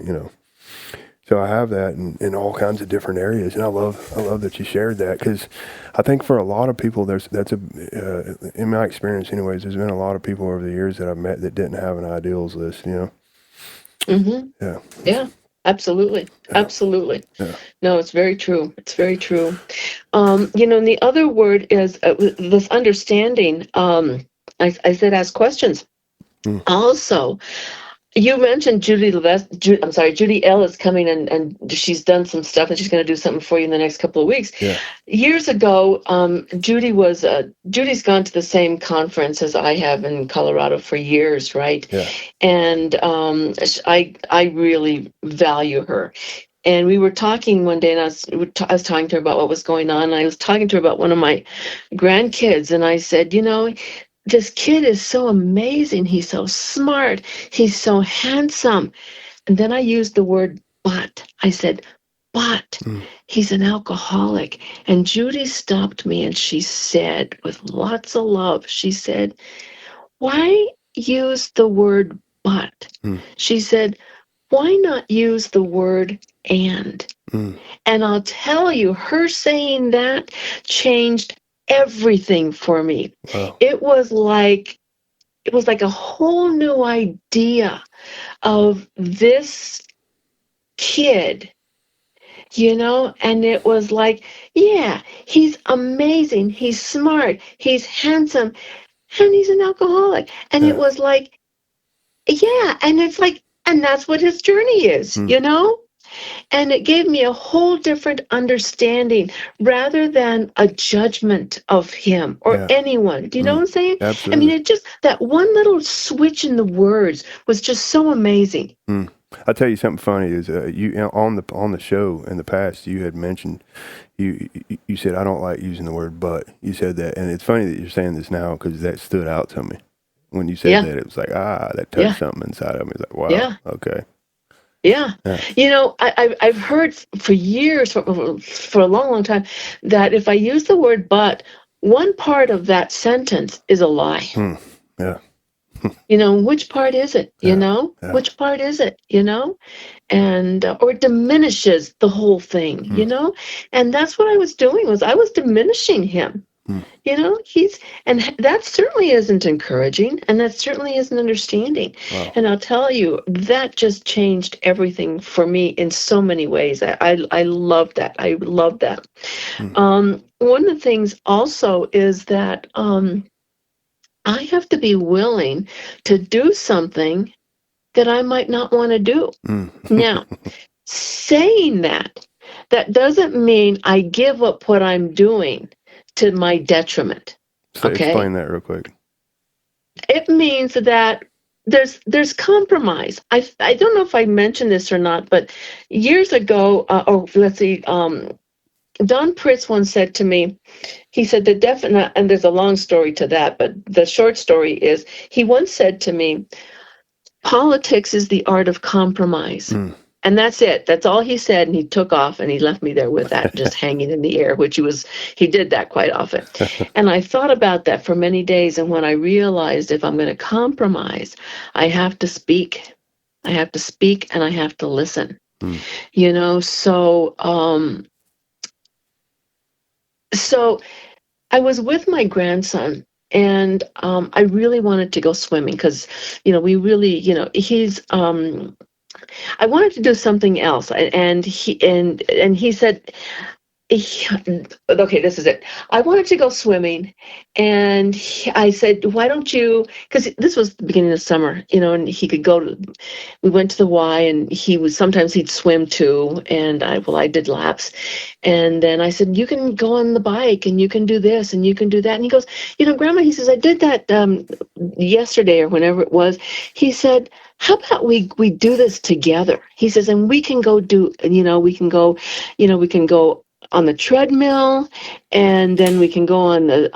So I have that in all kinds of different areas, and I love that you shared that, because I think for a lot of people, in my experience, anyways, there's been a lot of people over the years that I've met that didn't have an ideals list, Yeah, absolutely, absolutely. Yeah. No, it's very true. It's very true. And the other word is this understanding. I said ask questions. Also, you mentioned Judy Ellis coming and she's done some stuff and she's going to do something for you in the next couple of weeks. Yeah. Years ago, Judy's gone to the same conference as I have in Colorado for years, right? Yeah. And I really value her. And we were talking one day, and I was talking to her about what was going on. And I was talking to her about one of my grandkids, and I said, this kid is so amazing. He's so smart. He's so handsome. And then I used the word but. I said, but he's an alcoholic. And Judy stopped me and she said, with lots of love, she said, why use the word but? She said, why not use the word and? And I'll tell you, her saying that changed everything for me. Wow. It was like a whole new idea of this kid, and it was like, yeah, he's amazing, he's smart, he's handsome, and he's an alcoholic. And it was like, yeah, and it's like, and that's what his journey is, And it gave me a whole different understanding rather than a judgment of him or anyone. Do you know what I'm saying? Absolutely. I mean, it just, that one little switch in the words was just so amazing. I'll tell you something funny is on the show in the past, you had mentioned, you said, I don't like using the word but. You said that, and it's funny that you're saying this now because that stood out to me. When you said that, it was like, that touched something inside of me. It's like, wow, okay. Yeah. I've heard for years, for a long, long time, that if I use the word but, one part of that sentence is a lie. Yeah. Which part is it? Which part is it? And or it diminishes the whole thing, and that's what I was doing, I was diminishing him. And that certainly isn't encouraging, and that certainly isn't understanding. Wow. And I'll tell you, that just changed everything for me in so many ways. I love that. I love that. One of the things also is that I have to be willing to do something that I might not want to do. Now, saying that doesn't mean I give up what I'm doing to my detriment. So explain that real quick. It means that there's compromise. I don't know if I mentioned this or not, but years ago, Don Pritz once said to me, he said the definite, and there's a long story to that, but the short story is, he once said to me, politics is the art of compromise. And that's it. That's all he said. And he took off and he left me there with that just hanging in the air, he did that quite often. And I thought about that for many days. And when I realized if I'm going to compromise, I have to speak I have to speak, and I have to listen. Mm. So I was with my grandson, and I really wanted to go swimming because, we really, he's. I wanted to do something else, and he said, okay, this is it. I wanted to go swimming, and I said, why don't you, because this was the beginning of summer, and he could go to, we went to the Y, and sometimes he'd swim too, and I did laps. And then I said, you can go on the bike, and you can do this, and you can do that. And he goes, Grandma, he says, I did that yesterday or whenever it was. He said, how about we do this together? He says, and we can go we can go on the treadmill, and then we can go on the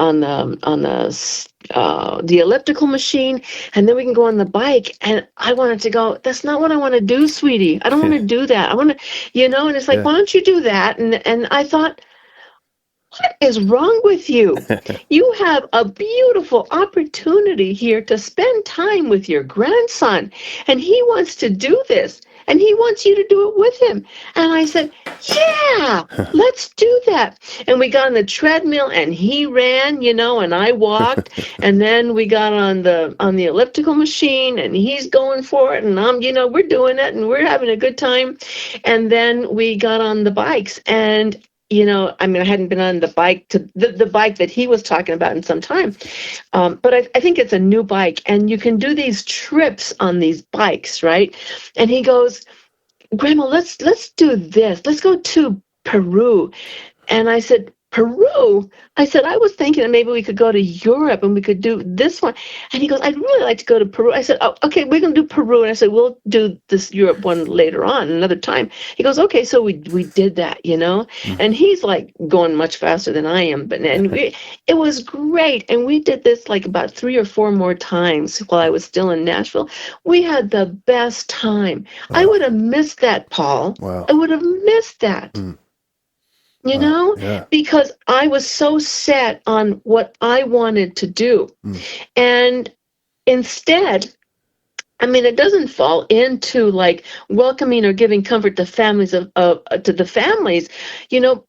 elliptical machine, and then we can go on the bike. And I wanted to go, that's not what I want to do, sweetie. I don't want to do that. I want to, and it's like, why don't you do that? And I thought, what is wrong with you? You have a beautiful opportunity here to spend time with your grandson, and he wants to do this, and he wants you to do it with him. And I said, yeah, let's do that. And we got on the treadmill, and he ran, and I walked. And then we got on the elliptical machine, and he's going for it, and we're doing it, and we're having a good time. And then we got on the bikes, and I hadn't been on the bike the bike that he was talking about in some time. But I think it's a new bike, and you can do these trips on these bikes, right? And he goes, Grandma, let's do this. Let's go to Peru. And I said, Peru? I said, I was thinking that maybe we could go to Europe and we could do this one. And he goes, I'd really like to go to Peru. I said, oh, okay, we're going to do Peru. And I said, we'll do this Europe one later on, another time. He goes, okay, so we did that, Mm. And he's like going much faster than I am. It was great. And we did this like about 3 or 4 more times while I was still in Nashville. We had the best time. Wow. I would have missed that, Paul. Wow. I would have missed that. Mm. Yeah. Because I was so set on what I wanted to do. Mm. And instead, it doesn't fall into like welcoming or giving comfort to families to the families,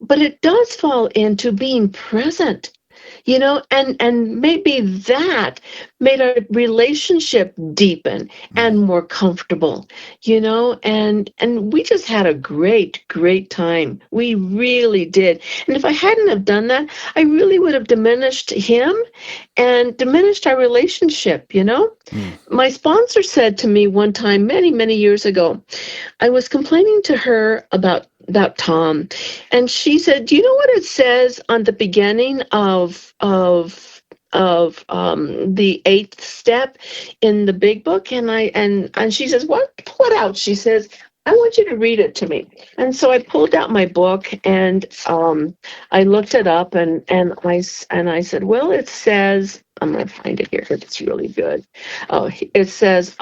but it does fall into being present. And maybe that made our relationship deepen and more comfortable, and we just had a great time. We really did. And if I hadn't have done that, I really would have diminished him and diminished our relationship, My sponsor said to me one time, many years ago, I was complaining to her about Tom, and she said, do you know what it says on the beginning of the 8th step in the big book? And she says, what? Pull it out. She says, I want you to read it to me. And so I pulled out my book, and I looked it up, and I said, well, it says, I'm going to find it here. It's really good. Oh, it says,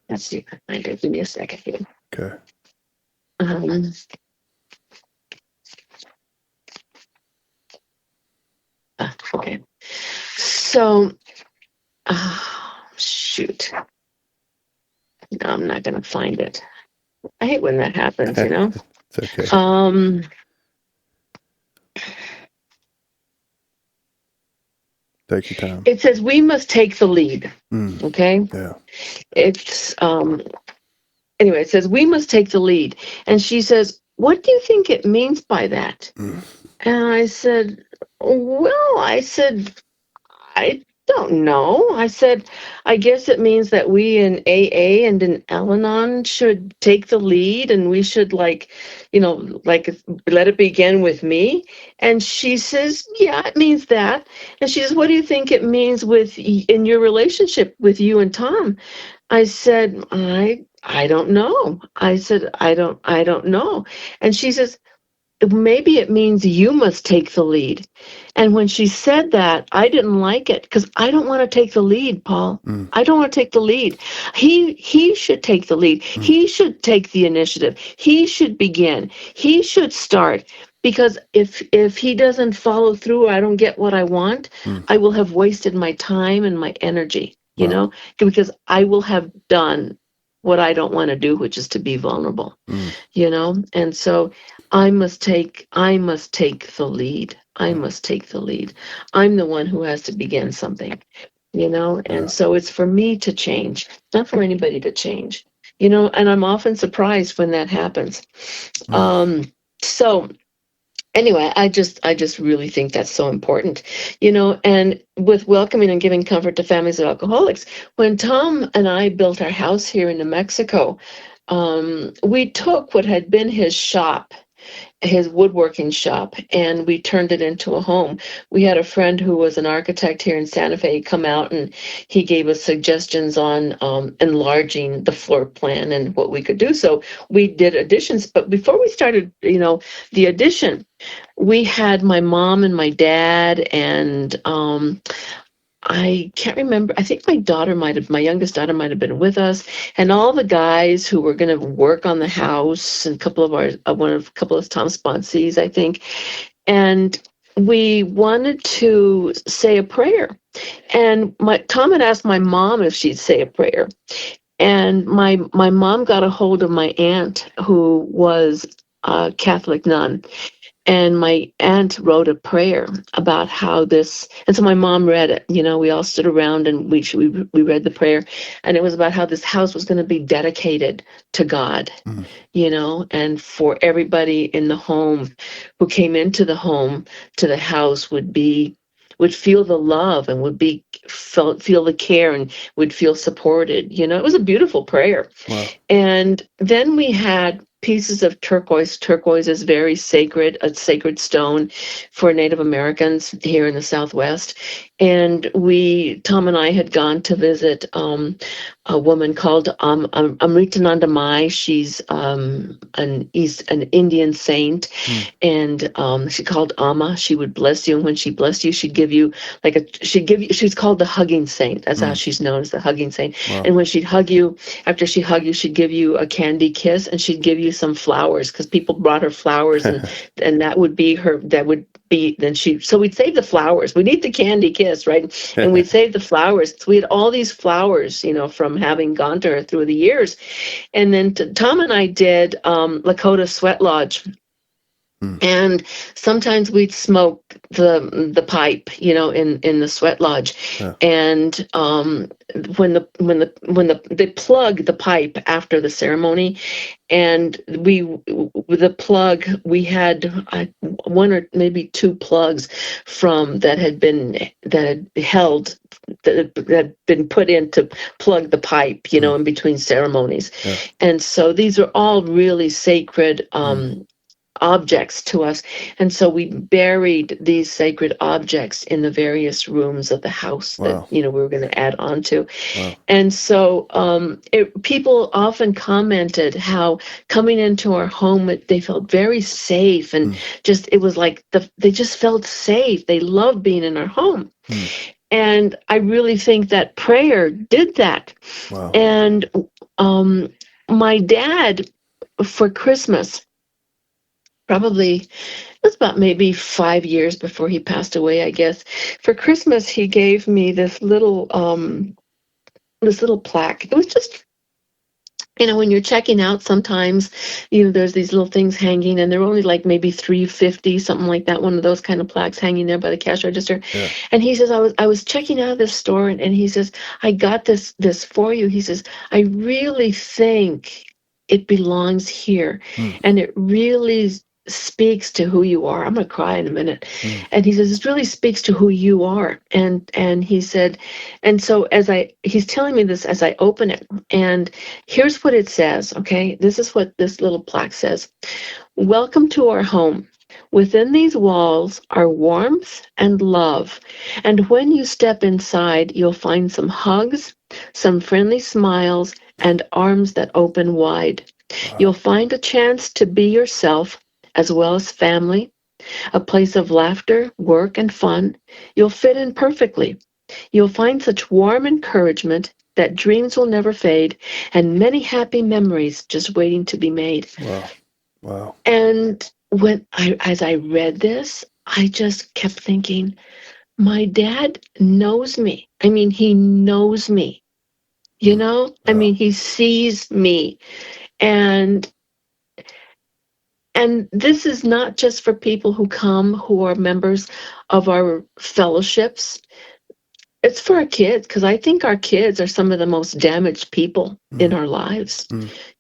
let's see if I find it. Give me a second here. Okay. Okay. So, shoot. No, I'm not going to find it. I hate when that happens, It's okay. Take your time. It says we must take the lead. Mm. Okay. Yeah. It's anyway. It says we must take the lead, and she says, "What do you think it means by that?" Mm. And I said, "Well, I don't know." I said, "I guess it means that we in AA and in al-anon should take the lead, and we should let it begin with me." And she says, "Yeah, it means that." And she says, "What do you think it means in your relationship with you and Tom?" I said, I don't know. I said, I don't know. And she says, maybe it means you must take the lead. And when she said that, I didn't like it because I don't want to take the lead, Paul. Mm. I don't want to take the lead. He should take the lead. Mm. He should take the initiative. He should begin. He should start. Because if he doesn't follow through or I don't get what I want, I will have wasted my time and my energy. you Wow. know, because I will have done what I don't want to do, which is to be vulnerable, Mm. you know? And so I must take the lead. I must take the lead. I'm the one who has to begin something, you know? And Yeah. so it's for me to change, not for anybody to change, you know? And I'm often surprised when that happens. Mm. So anyway, I just really think that's so important, you know. And with welcoming and giving comfort to families of alcoholics, when Tom and I built our house here in New Mexico, we took what had been his shop, his woodworking shop, and we turned it into a home. We had a friend who was an architect here in Santa Fe come out, and he gave us suggestions on enlarging the floor plan and what we could do. So we did additions, but before we started, you know, the addition, we had my mom and my dad and I can't remember. I think my youngest daughter might have been with us, and all the guys who were going to work on the house, and a couple of a couple of Tom's sponsees, I think. And we wanted to say a prayer. And Tom had asked my mom if she'd say a prayer. And my mom got a hold of my aunt, who was a Catholic nun, and my aunt wrote a prayer about how this, and so my mom read it. You know, we all stood around and we read the prayer, and it was about how this house was going to be dedicated to God, Mm. you know, and for everybody in the home who came into the home, to the house, would feel the love and feel the care and would feel supported. You know, it was a beautiful prayer. Wow. And then we had pieces of turquoise. Turquoise is very sacred, a sacred stone for Native Americans here in the Southwest. And Tom and I had gone to visit a woman called Amritananda Mai. She's an Indian saint, Mm. and she called Amma. She would bless you, and when she blessed you, she'd give you she's called the hugging saint. That's how Mm. she's known, as the hugging saint. Wow. And when she'd hug you, after she hugged you, she'd give you a candy kiss, and she'd give you some flowers, because people brought her flowers, and that would be her. That would be then she. So we'd save the flowers. We'd eat the candy kiss, right? And we'd save the flowers. So we had all these flowers, you know, from having gone to her through the years. And then Tom and I did Lakota Sweat Lodge. Mm. And sometimes we'd smoke the pipe, you know, in the sweat lodge. Yeah. And they plug the pipe after the ceremony, and with the plug, we had one or maybe two plugs that had been put in to plug the pipe, you know, in between ceremonies. Yeah. And so these are all really sacred objects to us. And so we buried these sacred objects in the various rooms of the house that, Wow. you know, we were going to add on to. Wow. And so people often commented how coming into our home, they felt very safe, and it was like they just felt safe. They loved being in our home. And I really think that prayer did that. Wow. And my dad, for Christmas, probably it was about maybe 5 years before he passed away, I guess. For Christmas, he gave me this little plaque. It was just, you know, when you're checking out, sometimes, you know, there's these little things hanging, and they're only like maybe $3.50, something like that. One of those kind of plaques hanging there by the cash register. Yeah. And he says, I was checking out of this store, and he says, I got this for you. He says, I really think it belongs here, and it really speaks to who you are. I'm gonna cry in a minute. And he says, it really speaks to who you are. And he said, and so he's telling me this as I open it, and here's what it says. Okay, this is what this little plaque says: welcome to our home. Within these walls are warmth and love, and when you step inside, you'll find some hugs, some friendly smiles, and arms that open wide. Wow. You'll find a chance to be yourself, as well as family, a place of laughter, work, and fun. You'll fit in perfectly. You'll find such warm encouragement that dreams will never fade, and many happy memories just waiting to be made. Wow. Wow. And as I read this, I just kept thinking, my dad knows me. I mean, he knows me. You know, I mean, he sees me, and this is not just for people who come who are members of our fellowships. It's for our kids, because I think our kids are some of the most damaged people in our lives.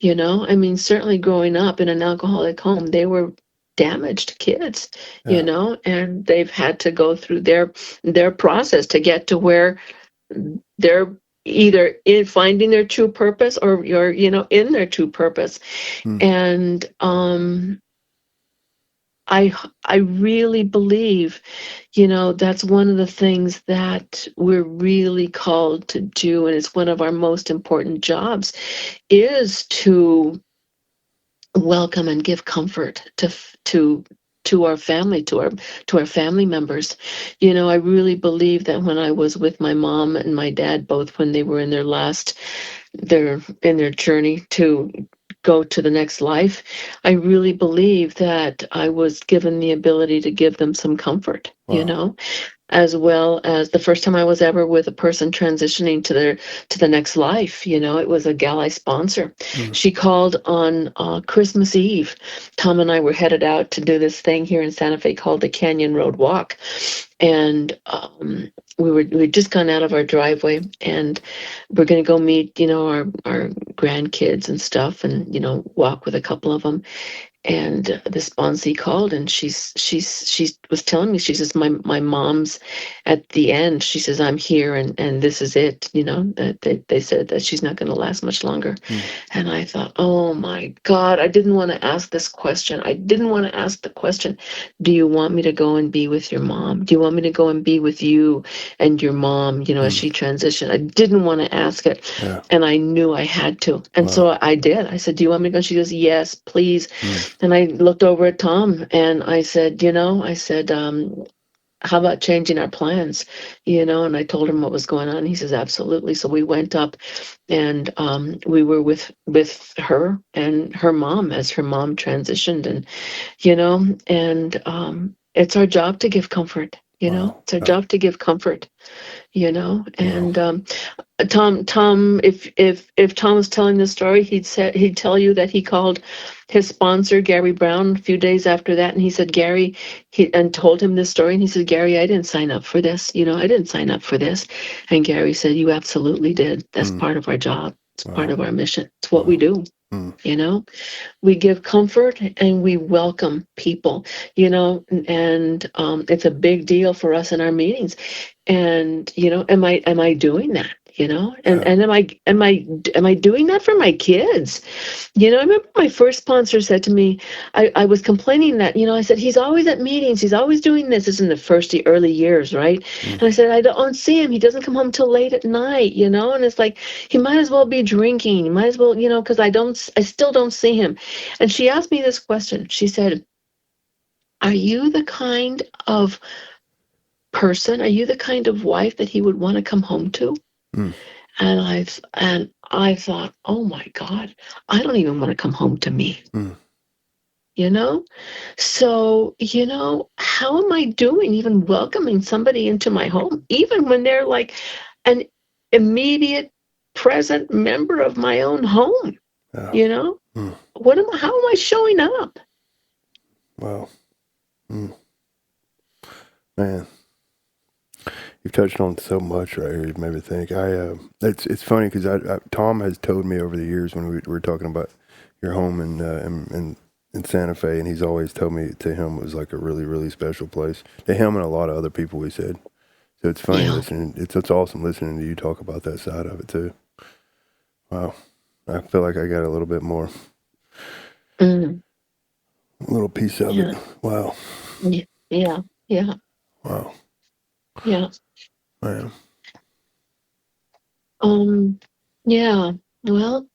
You know, I mean, certainly growing up in an alcoholic home, they were damaged kids, you know, and they've had to go through their process to get to where they're either in finding their true purpose, or you're, you know, in their true purpose. And I really believe, you know, that's one of the things that we're really called to do, and it's one of our most important jobs, is to welcome and give comfort to our family, to our family members. You know, I really believe that when I was with my mom and my dad, both when they were in their journey to go to the next life, I really believe that I was given the ability to give them some comfort, you know, as well as the first time I was ever with a person transitioning to the next life. You know, it was a gal I sponsor. She called on Christmas Eve. Tom and I were headed out to do this thing here in Santa Fe called the Canyon Road Walk, and we'd just gone out of our driveway, and we're going to go meet, you know, our grandkids and stuff, and, you know, walk with a couple of them. And the sponsee called, and she was telling me, she says, my mom's at the end. She says, I'm here, and this is it. You know, that they said that she's not going to last much longer. And I thought, oh my God, I didn't want to ask this question. I didn't want to ask the question, do you want me to go and be with your mom? Do you want me to go and be with you and your mom, you know, as she transitioned? I didn't want to ask it. And I knew I had to. And so I did. I said, do you want me to go? She goes, yes, please. And I looked over at Tom, and I said, you know, how about changing our plans? You know, and I told him what was going on. He says, absolutely. So we went up, and we were with her and her mom as her mom transitioned. And, you know, and it's our job to give comfort, you know, it's our job to give comfort, you know. And Tom, if Tom was telling this story, he'd tell you that he called his sponsor, Gary Brown, a few days after that, and he said, Gary, and told him this story, and he said, Gary, I didn't sign up for this. You know, I didn't sign up for this. And Gary said, you absolutely did. That's part of our job. It's part of our mission. It's what we do. You know, we give comfort and we welcome people, you know, and it's a big deal for us in our meetings. And, you know, am I doing that? You know, and am I doing that for my kids? You know, I remember my first sponsor said to me, I was complaining that, you know, I said, he's always at meetings, he's always doing this. This is in the early years, right? And I said, I don't see him. He doesn't come home till late at night, you know, and it's like, he might as well be drinking. He might as well, you know, because I still don't see him. And she asked me this question. She said, are you the kind of person, are you the kind of wife that he would want to come home to? And I thought, oh my God, I don't even want to come home to me. You know? So, you know, how am I doing even welcoming somebody into my home, even when they're like an immediate present member of my own home? You know? How am I showing up? Wow. Man. You've touched on so much right here. You've made me think. It's funny because Tom has told me over the years when we were talking about your home in Santa Fe, and he's always told me to him it was like a really, really special place. To him and a lot of other people, he said. So it's funny listening. It's awesome listening to you talk about that side of it too. Wow. I feel like I got a little bit more, a little piece of it. Wow. Yeah. Wow. Yeah. Man. Yeah. Well,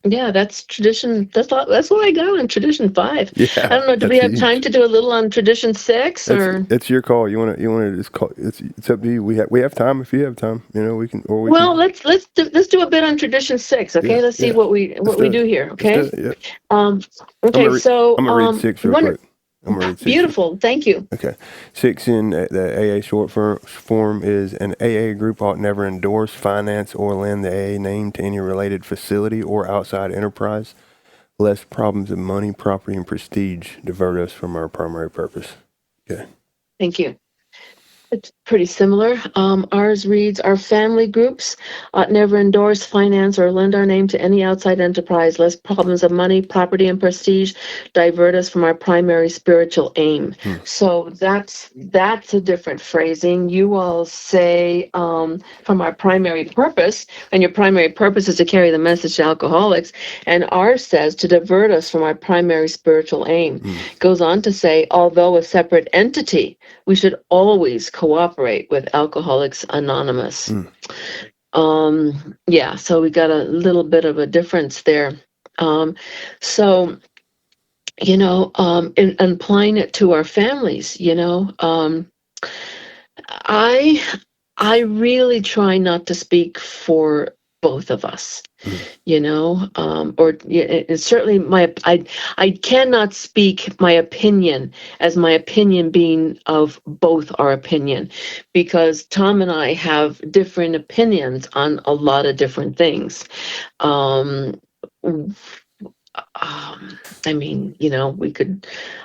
yeah, that's tradition. That's what I got on tradition 5. Yeah. I don't know. Do we have time to do a little on tradition 6, or? It's your call. You want to just call. It's up to you. We have time. If you have time, you know, we can. Let's do a bit on tradition 6. Okay. Yeah, let's see what we do here. Okay. Yeah. Okay. I'm gonna read 6 real quick. I'm going to read 6. Beautiful. Thank you. Okay. 6 in the AA short form is an AA group ought never endorse, finance, or lend the AA name to any related facility or outside enterprise, lest problems of money, property, and prestige divert us from our primary purpose. Okay. Thank you. It's pretty similar. Ours reads, our family groups ought never endorse, finance, or lend our name to any outside enterprise, lest problems of money, property, and prestige divert us from our primary spiritual aim. So that's a different phrasing. You all say from our primary purpose, and your primary purpose is to carry the message to alcoholics, and ours says to divert us from our primary spiritual aim. Goes on to say, although a separate entity, we should always cooperate with Alcoholics Anonymous. So we got a little bit of a difference there. In applying it to our families, I really try not to speak for both of us. It's certainly I cannot speak my opinion as my opinion being of both our opinion, because Tom and I have different opinions on a lot of different things.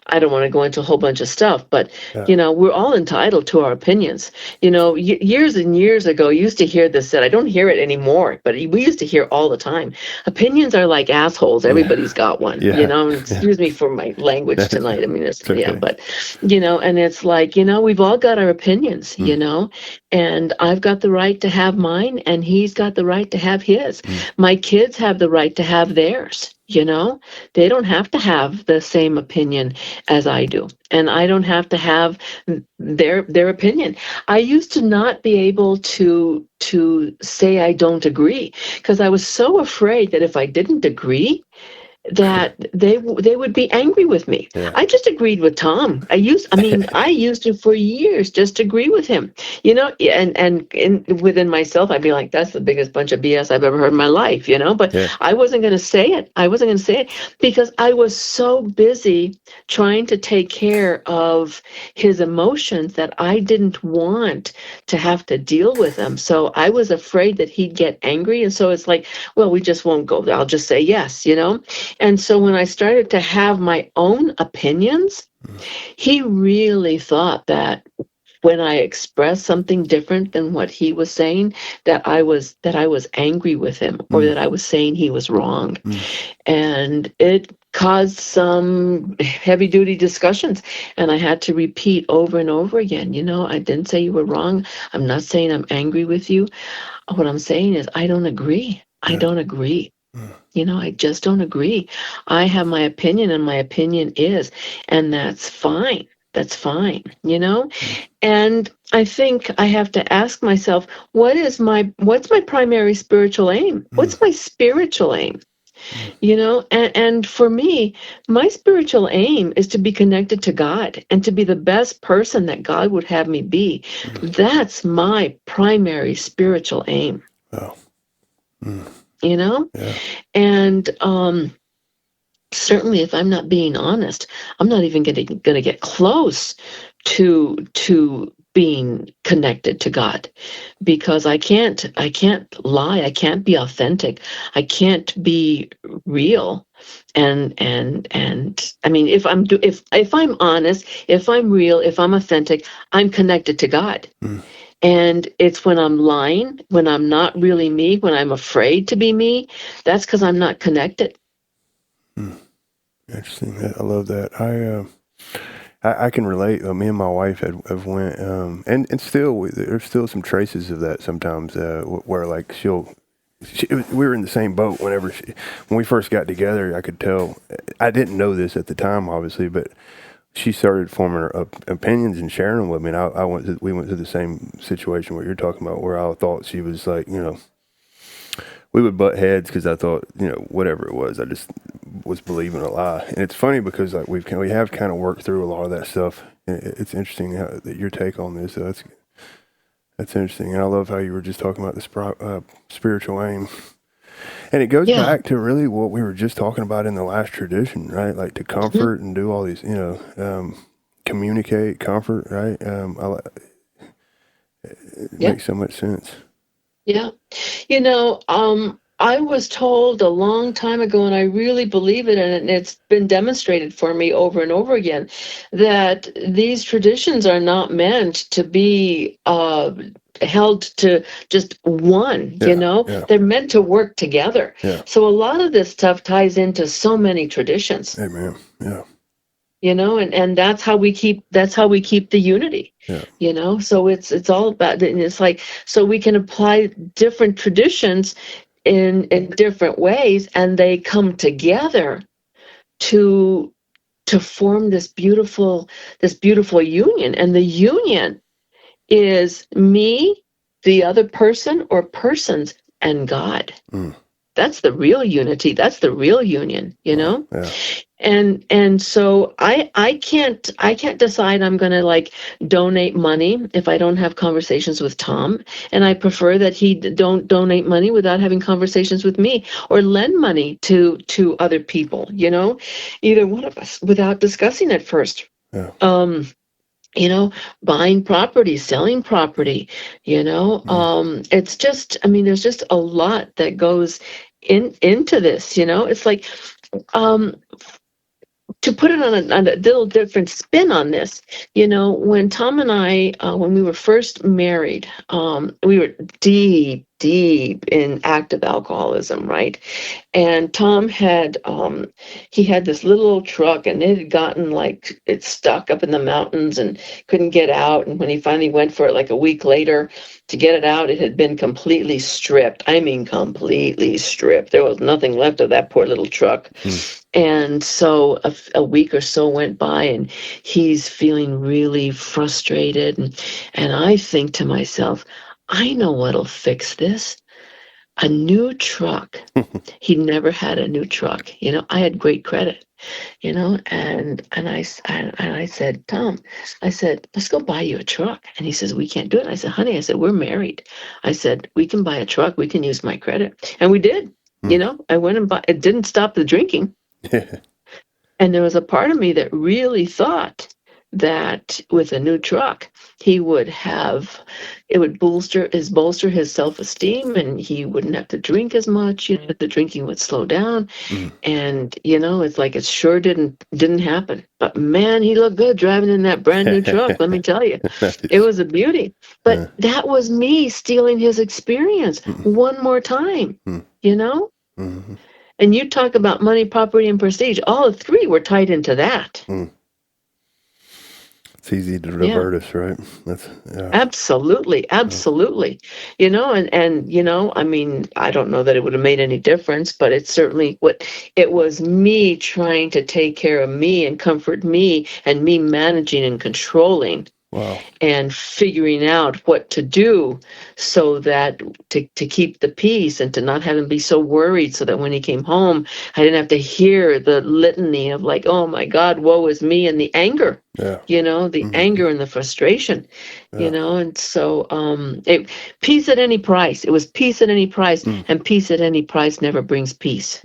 I don't want to go into a whole bunch of stuff, but, we're all entitled to our opinions. Years and years ago, you used to hear this said, I don't hear it anymore, but we used to hear all the time, opinions are like assholes. Everybody's got one, excuse me for my language tonight. I mean, it's okay. But, and it's like, we've all got our opinions, and I've got the right to have mine, and he's got the right to have his. My kids have the right to have theirs. They don't have to have the same opinion as I do, and I don't have to have their opinion. I used to not be able to say I don't agree, because I was so afraid that if I didn't agree, that they would be angry with me. I just agreed with Tom. I used to for years just agree with him, and within myself, I'd be like, that's the biggest bunch of BS I've ever heard in my life, but I wasn't going to say it. I wasn't going to say it because I was so busy trying to take care of his emotions that I didn't want to have to deal with them. So I was afraid that he'd get angry. And so it's like, well, we just won't go. I'll just say yes, And so when I started to have my own opinions, he really thought that when I expressed something different than what he was saying, that I was angry with him, or that I was saying he was wrong. And it caused some heavy duty discussions, and I had to repeat over and over again, I didn't say you were wrong. I'm not saying I'm angry with you. What I'm saying is I don't agree. I don't agree. I just don't agree. I have my opinion, and my opinion is, and that's fine. That's fine, And I think I have to ask myself, what's my primary spiritual aim? What's my spiritual aim? And for me, my spiritual aim is to be connected to God and to be the best person that God would have me be. That's my primary spiritual aim. Wow. And certainly if I'm not being honest, I'm not even going to get close to being connected to God, because I can't lie. I can't be authentic. I can't be real. And I mean, if I'm honest, if I'm real, if I'm authentic, I'm connected to God. And it's when I'm lying, when I'm not really me, when I'm afraid to be me, that's because I'm not connected. Interesting. I love that. I can relate. Me and my wife have went, and still there's still some traces of that sometimes, where like we were in the same boat when we first got together. I could tell. I didn't know this at the time, obviously, but she started forming her opinions and sharing them with me. And we went through the same situation what you're talking about, where I thought she was like, we would butt heads because I thought, whatever it was, I just was believing a lie. And it's funny because like we have kind of worked through a lot of that stuff. It's interesting that your take on this. So that's interesting. And I love how you were just talking about the spiritual aim. And it goes Yeah. back to really what we were just talking about in the last tradition, right? Like to comfort and do all these, communicate, comfort, right? It Yeah. makes so much sense. Yeah. I was told a long time ago, and I really believe it, and it's been demonstrated for me over and over again, that these traditions are not meant to be held to just one, Yeah. They're meant to work together. Yeah. So a lot of this stuff ties into so many traditions. Amen. Yeah. And that's how we keep the unity. Yeah. So it's all about, and it's like, so we can apply different traditions in different ways, and they come together to form this beautiful union. And the union is me, the other person or persons, and God. That's the real unity. That's the real union, Wow. Yeah. And so I can't decide I'm going to like donate money if I don't have conversations with Tom, and I prefer that he don't donate money without having conversations with me, or lend money to other people, either one of us, without discussing it first. Yeah. Buying property, selling property, it's just, I mean, there's just a lot that goes into this, it's like, to put it on a little different spin on this, when Tom and I, when we were first married, we were deep in active alcoholism, right? And Tom had, he had this little old truck, and it had gotten like, it stuck up in the mountains and couldn't get out. And when he finally went for it, like a week later to get it out, it had been completely stripped. I mean, completely stripped. There was nothing left of that poor little truck. And so a week or so went by, and he's feeling really frustrated. And I think to myself, I know what'll fix this. A new truck. He never had a new truck. I had great credit, and I said, Tom, I said, let's go buy you a truck. And he says, we can't do it. I said, honey, I said, we're married. I said, we can buy a truck. We can use my credit. And we did. I went and bought, it didn't stop the drinking. And there was a part of me that really thought that with a new truck, it would bolster his self-esteem, and he wouldn't have to drink as much. The drinking would slow down. And it's like, it sure didn't happen. But man, he looked good driving in that brand new truck. Let me tell you, it was a beauty. But that was me stealing his experience one more time. And you talk about money, property, and prestige. All three were tied into that. It's easy to revert us, right? Absolutely. And I mean, I don't know that it would have made any difference, but it's certainly it was me trying to take care of me and comfort me, and me managing and controlling. Wow. And figuring out what to do so that to keep the peace, and to not have him be so worried, so that when he came home, I didn't have to hear the litany of like, oh my God, woe is me, and the anger, the anger and the frustration, and so peace at any price. It was peace at any price, and peace at any price never brings peace.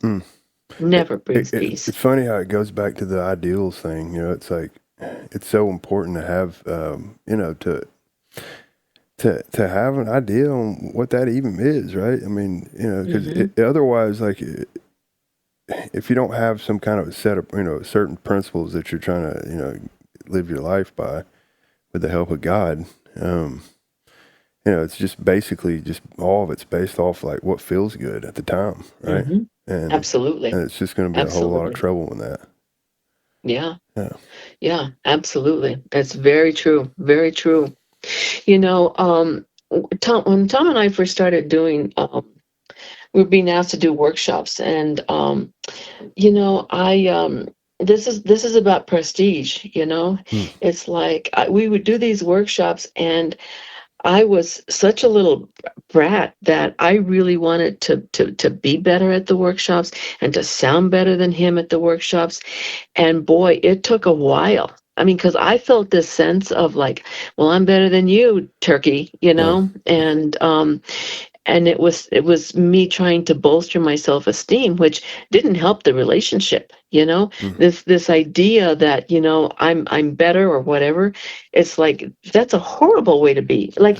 Never brings peace. It's funny how it goes back to the ideals thing. It's like, it's so important to have, to have an idea on what that even is, right? I mean, because otherwise, like, if you don't have some kind of a set of, certain principles that you're trying to, live your life by, with the help of God, it's just basically just all of it's based off like what feels good at the time, right? And absolutely, and it's just going to be a whole lot of trouble in that. Yeah, absolutely. That's very true. Very true. When Tom and I first started doing, we were being asked to do workshops, and this is about prestige. It's like we would do these workshops, and I was such a little brat that I really wanted to be better at the workshops, and to sound better than him at the workshops. And boy, it took a while. I mean, because I felt this sense of like, well, I'm better than you, turkey, and it was me trying to bolster my self-esteem, which didn't help the relationship. This idea that I'm better or whatever. It's like that's a horrible way to be. Like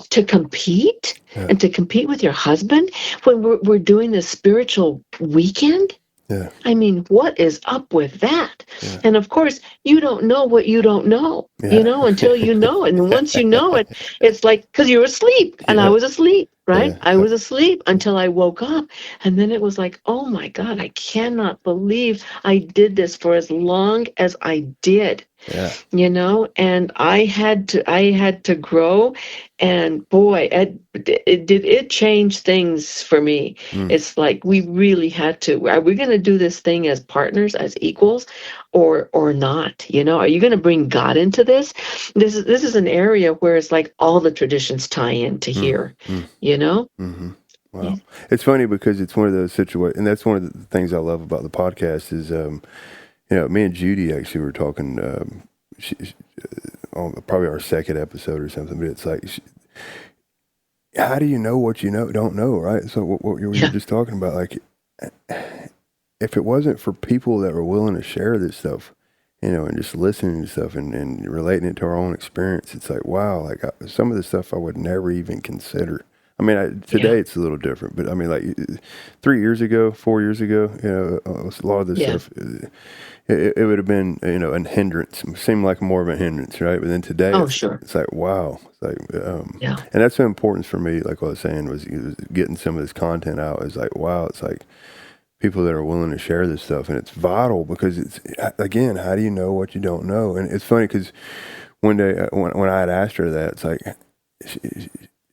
to compete and to compete with your husband when we're doing this spiritual weekend. Yeah. I mean, what is up with that? Yeah. And of course, you don't know what you don't know, until you know it. And once you know it, it's like, because you're asleep and I was asleep, right? I was asleep until I woke up. And then it was like, oh my God, I cannot believe I did this for as long as I did. Yeah. And I had to grow, and boy, it changed things for me. It's like we really had to. Are we going to do this thing as partners, as equals, or not? Are you going to bring God into this? This is an area where it's like all the traditions tie into here. Mm-hmm. Wow. Yeah. It's funny because it's one of those situations, and that's one of the things I love about the podcast is, me and Judy actually were talking, on probably our second episode or something, but it's like, how do you know what you don't know, right? So what you were just talking about, like, if it wasn't for people that were willing to share this stuff, and just listening to stuff and relating it to our own experience, it's like, wow, like some of the stuff I would never even consider. I mean, today it's a little different, but I mean, like 3 years ago, 4 years ago, a lot of this stuff, it would have been, a hindrance. It seemed like more of a hindrance, right? But then today, it's like, wow. It's like, and that's the importance for me, like what I was saying, was getting some of this content out. It's like, wow, it's like people that are willing to share this stuff. And it's vital because it's, again, how do you know what you don't know? And it's funny because one day when I had asked her that, it's like,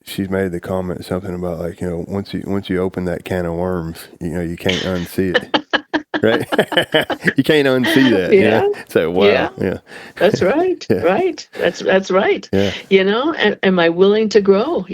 she's made the comment something about like, once you open that can of worms, you can't unsee it. Right? You can't unsee that. Yeah. So wow. Yeah. That's right. Right. That's right. Yeah. Am I willing to grow?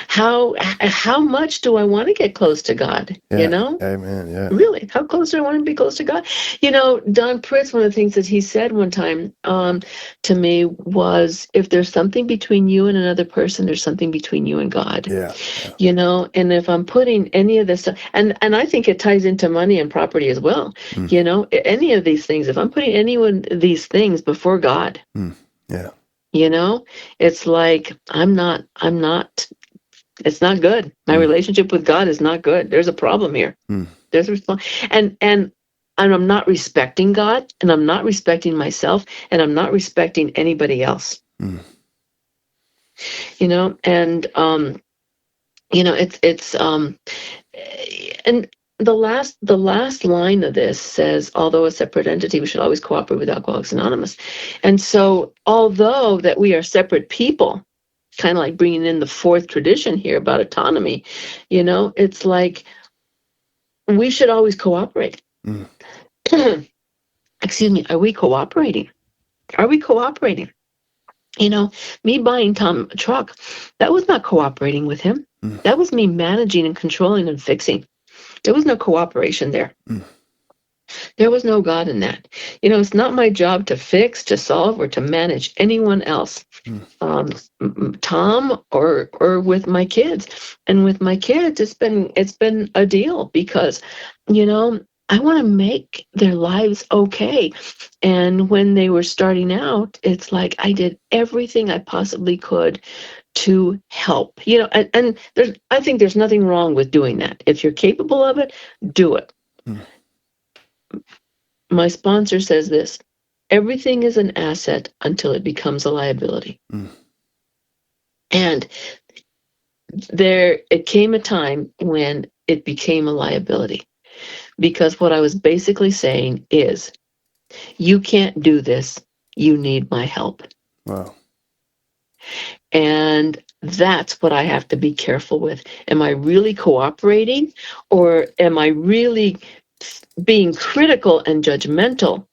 How much do I want to get close to God? Amen. Yeah. Really, how close do I want to be close to God? Don Pritz, one of the things that he said one time to me was, if there's something between you and another person, there's something between you and God. Yeah. And if I'm putting any of this stuff, and I think it ties into money and property as well. Any of these things, if I'm putting any of these things before God, yeah, it's like I'm not. It's not good. My relationship with God is not good. There's a problem here. There's a response, and I'm not respecting God, and I'm not respecting myself, and I'm not respecting anybody else. And it's and the last line of this says, although a separate entity, we should always cooperate with Alcoholics Anonymous. And so, although that we are separate people, kind of like bringing in the fourth tradition here about autonomy, it's like we should always cooperate. Excuse me, are we cooperating? Are we cooperating? Me buying Tom a truck, that was not cooperating with him. That was me managing and controlling and fixing. There was no cooperation there. There was no God in that. It's not my job to fix, to solve, or to manage anyone else. Tom or with my kids. And with my kids, it's been a deal because, I want to make their lives okay. And when they were starting out, it's like I did everything I possibly could to help, and I think there's nothing wrong with doing that. If you're capable of it, do it. My sponsor says this: everything is an asset until it becomes a liability. And it came a time when it became a liability, because what I was basically saying is, you can't do this. You need my help. Wow. And that's what I have to be careful with. Am I really cooperating, or am I really being critical and judgmental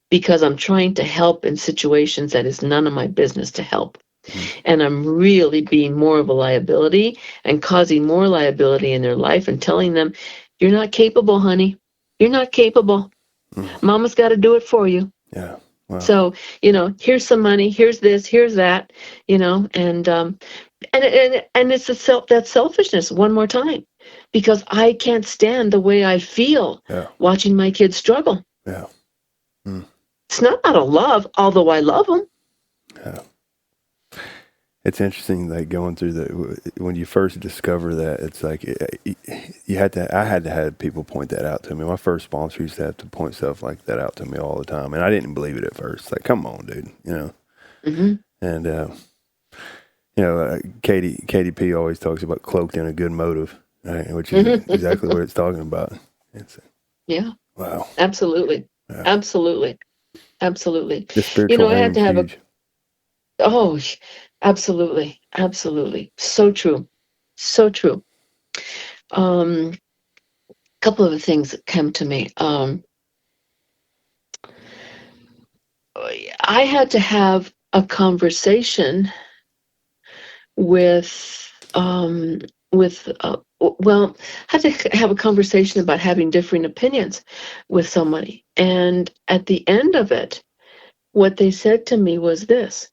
because I'm trying to help in situations that is none of my business to help? And I'm really being more of a liability and causing more liability in their life and telling them, you're not capable, honey. You're not capable. Mama's got to do it for you. Yeah. Wow. So, here's some money, here's this, here's that, and it's that selfishness one more time, because I can't stand the way I feel watching my kids struggle. Yeah. It's not out of love, although I love them. Yeah. It's interesting, like going through when you first discover that, it's like I had to have people point that out to me. My first sponsor used to have to point stuff like that out to me all the time, and I didn't believe it at first. Like, come on, dude, Mm-hmm. And Katie P always talks about cloaked in a good motive, right? Which is exactly what it's talking about. Wow. Absolutely. Yeah. Absolutely. The spiritual I had to have huge. Absolutely. Absolutely. So true. So true. Couple of things that come to me. I had to have a conversation had to have a conversation about having differing opinions with somebody. And at the end of it, what they said to me was this: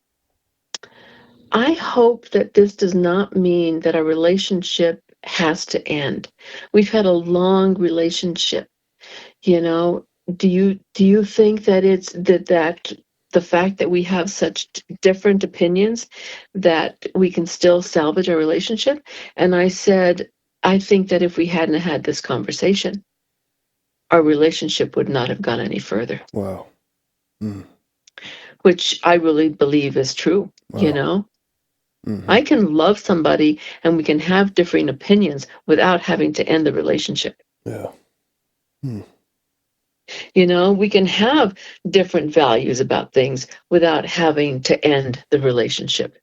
I hope that this does not mean that our relationship has to end. We've had a long relationship. Do you think that it's that the fact that we have such different opinions that we can still salvage our relationship? And I said, I think that if we hadn't had this conversation, our relationship would not have gone any further. Wow. Which I really believe is true. Wow. I can love somebody and we can have differing opinions without having to end the relationship. Yeah. We can have different values about things without having to end the relationship.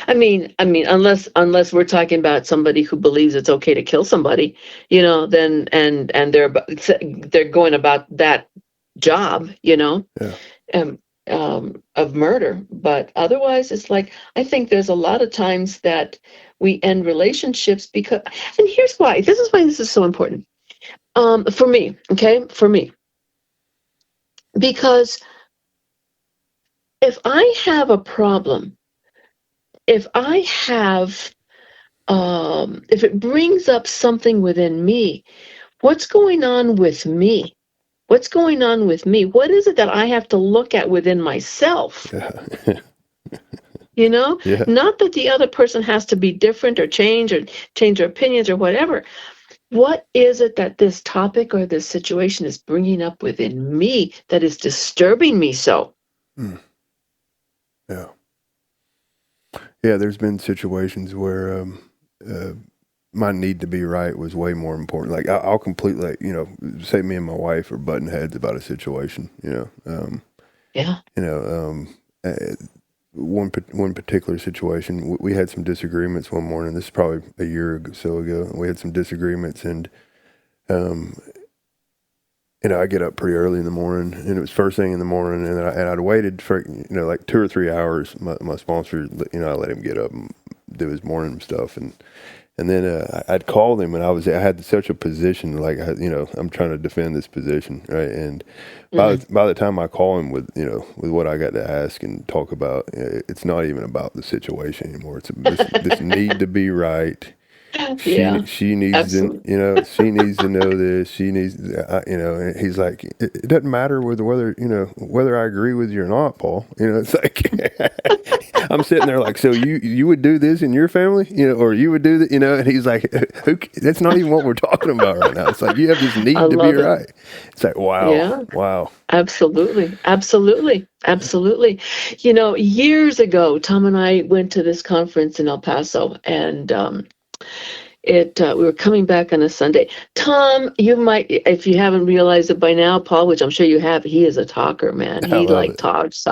I mean, unless we're talking about somebody who believes it's okay to kill somebody, then and they're going about that job, of murder. But otherwise, it's like, I think there's a lot of times that we end relationships because, and here's why. This is why this is so important. For me, because if I have a problem, if it brings up something within me, what's going on with me? What's going on with me? What is it that I have to look at within myself? Yeah. Yeah. Not that the other person has to be different or change their opinions or whatever. What is it that this topic or this situation is bringing up within me that is disturbing me so? Yeah. Yeah, there's been situations where my need to be right was way more important. Like I'll completely, say me and my wife are butting heads about a situation, one particular situation, we had some disagreements one morning. This is probably a year or so ago. We had some disagreements, and I get up pretty early in the morning, and it was first thing in the morning, and I'd waited for like 2 or 3 hours. My sponsor, I let him get up and do his morning stuff, and then I'd called him, and I had such a position, like I'm trying to defend this position, right? And by the time I call him with what I got to ask and talk about, it's not even about the situation anymore. It's this need to be right. She needs absolutely. she needs to know this. She needs, and he's like, it doesn't matter whether I agree with you or not, Paul. It's like, I'm sitting there like, so you would do this in your family, or you would do that, and he's like, that's not even what we're talking about right now. It's like, you have this need to be right. It's like, wow. Yeah. Wow. Absolutely. Years ago, Tom and I went to this conference in El Paso, and we were coming back on a Sunday. Tom, you might, if you haven't realized it by now, Paul, which I'm sure you have, he is a talker, man. He talks.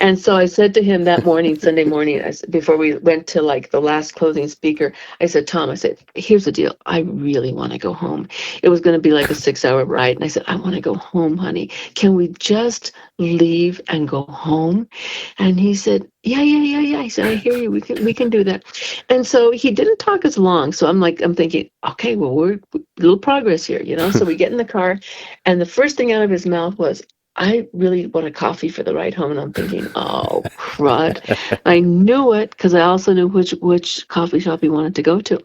And so I said to him that morning, Sunday morning, before we went to like the last closing speaker, I said, Tom, here's the deal. I really want to go home. It was going to be like a 6-hour ride. And I said, I want to go home, honey. Can we just leave and go home? And he said, yeah. I said, I hear you. We can do that. And so he didn't talk as long. So I'm thinking, okay, well, we're a little progress here, So we get in the car, and the first thing out of his mouth was, I really want a coffee for the ride home. And I'm thinking, oh, crud. I knew it because I also knew which coffee shop he wanted to go to,